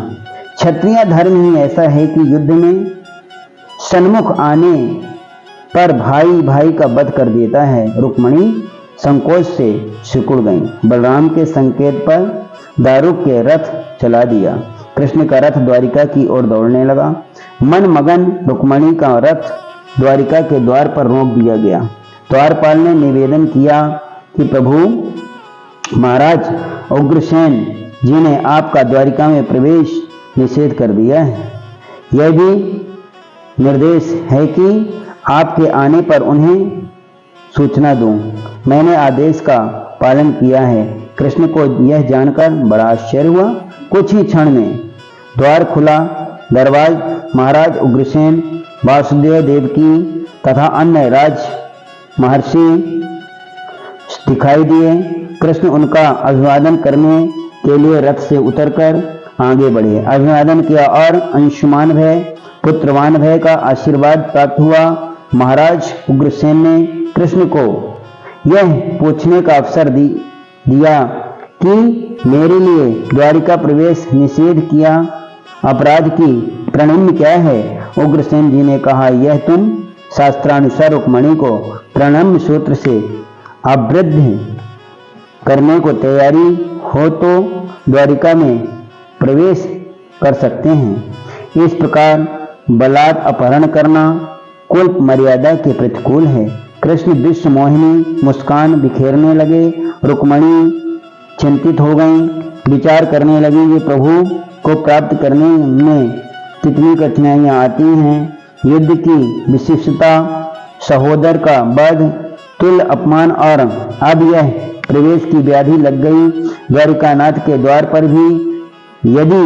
क्षत्रिय धर्म ही ऐसा है कि युद्ध में सन्मुख आने पर भाई भाई का वध कर देता है। रुक्मणी संकोच से सिकुड़ गईं। बलराम के संकेत पर दारुक के रथ चला दिया। कृष्ण का रथ द्वारिका की ओर दौड़ने लगा। मन मगन रुक्मणी का रथ द्वारिका के द्वार पर रोक दिया गया। द्वारपाल ने निवेदन किया कि प्रभु महाराज उग्रसेन जी ने आपका द्वारिका में प्रवेश निषेध कर दिया है। यह भी निर्देश है कि आपके आने पर उन्हें सूचना दूं। मैंने आदेश का पालन किया है। कृष्ण को यह जानकर बड़ा आश्चर्य हुआ। कुछ ही क्षण में द्वार खुला। दरबार महाराज उग्रसेन, वासुदेव देवकी तथा अन्य राज महर्षि दिखाई दिए। कृष्ण उनका अभिवादन करने के लिए रथ से उतरकर आगे बढ़े। अभिवादन किया और अंशुमान भय, पुत्रवान भय का आशीर्वाद प्राप्त हुआ। महाराज उग्रसेन ने कृष्ण को यह पूछने का अवसर दिया कि मेरे लिए द्वारिका प्रवेश निषेध किया अपराध की प्रणम्य क्या है। उग्रसेन जी ने कहा, यह तुम शास्त्रानुसार रुक्मणी को प्रणम्य सूत्र से आबद्ध करने को तैयारी हो तो द्वारिका में प्रवेश कर सकते हैं। इस प्रकार बलात् अपहरण करना कुल मर्यादा के प्रतिकूल है। कृष्ण विश्व मोहिनी मुस्कान बिखेरने लगे। रुक्मणी चिंतित हो गईं। विचार करने लगी कि प्रभु को प्राप्त करने में कितनी कठिनाइयां आती हैं। युद्ध की विशिष्टता, सहोदर का वध, तुल्य अपमान और अब यह प्रवेश की व्याधि लग गई। द्वारिकानाथ के द्वार पर भी यदि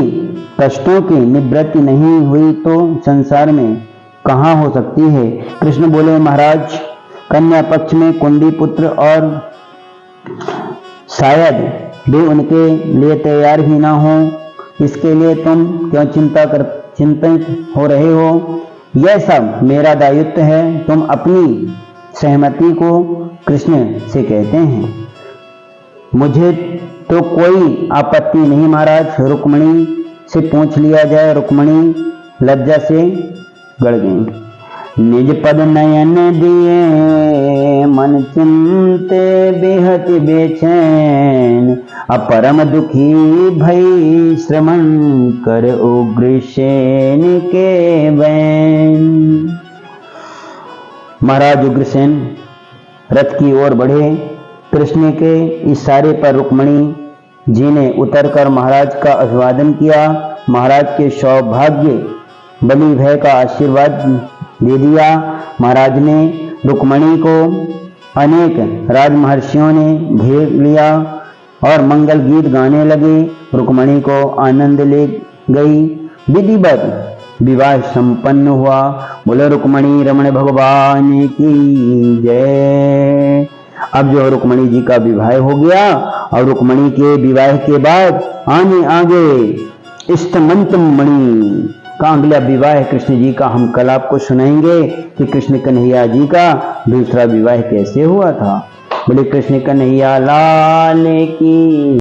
कष्टों की निवृत्ति नहीं हुई तो संसार में कहाँ हो सकती है। कृष्ण बोले, महाराज कन्या पक्ष में कुंडी पुत्र और शायद वे उनके लिए तैयार ही ना हो। इसके लिए तुम क्यों चिंतित हो रहे हो। यह सब मेरा दायित्व है। तुम अपनी सहमति को कृष्ण से कहते हैं। मुझे तो कोई आपत्ति नहीं महाराज। रुक्मणी से पूछ लिया जाए। रुक्मणी लज्जा से गड़ गई। निज पद नयन दिए मन चिंते बेहद बेचैन, अपरम दुखी भई श्रमण कर उग्रसेन के बैन। महाराज उग्रसेन रथ की ओर बढ़े। कृष्ण के इशारे पर रुक्मणी जी ने उतरकर महाराज का अभिवादन किया। महाराज के सौभाग्य बलि भय का आशीर्वाद दे दिया। महाराज ने रुक्मणी को अनेक राजमहर्षियों ने घेर लिया और मंगल गीत गाने लगे। रुक्मणी को आनंद ले गई। विधिवत विवाह संपन्न हुआ। बोले रुक्मणी रमण भगवान की जय। अब जो रुक्मणी जी का विवाह हो गया और रुक्मणी के विवाह के बाद आगे इष्टमंत मणि का अगला विवाह कृष्ण जी का हम कल आपको सुनाएंगे कि कृष्ण कन्हैया जी का दूसरा विवाह कैसे हुआ था। बोले कृष्ण कन्हैया लाल की।